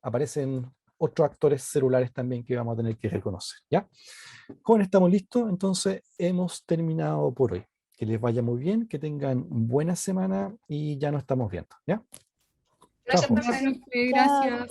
A: aparecen otros actores celulares también que vamos a tener que reconocer, ¿ya? Jóvenes, ¿estamos listos? Entonces hemos terminado por hoy. Que les vaya muy bien, que tengan buena semana y ya nos estamos viendo, ¿ya? Chao,
B: Gracias,
A: jóvenes.
B: profe.
C: Profe,
D: Chao,
C: gracias.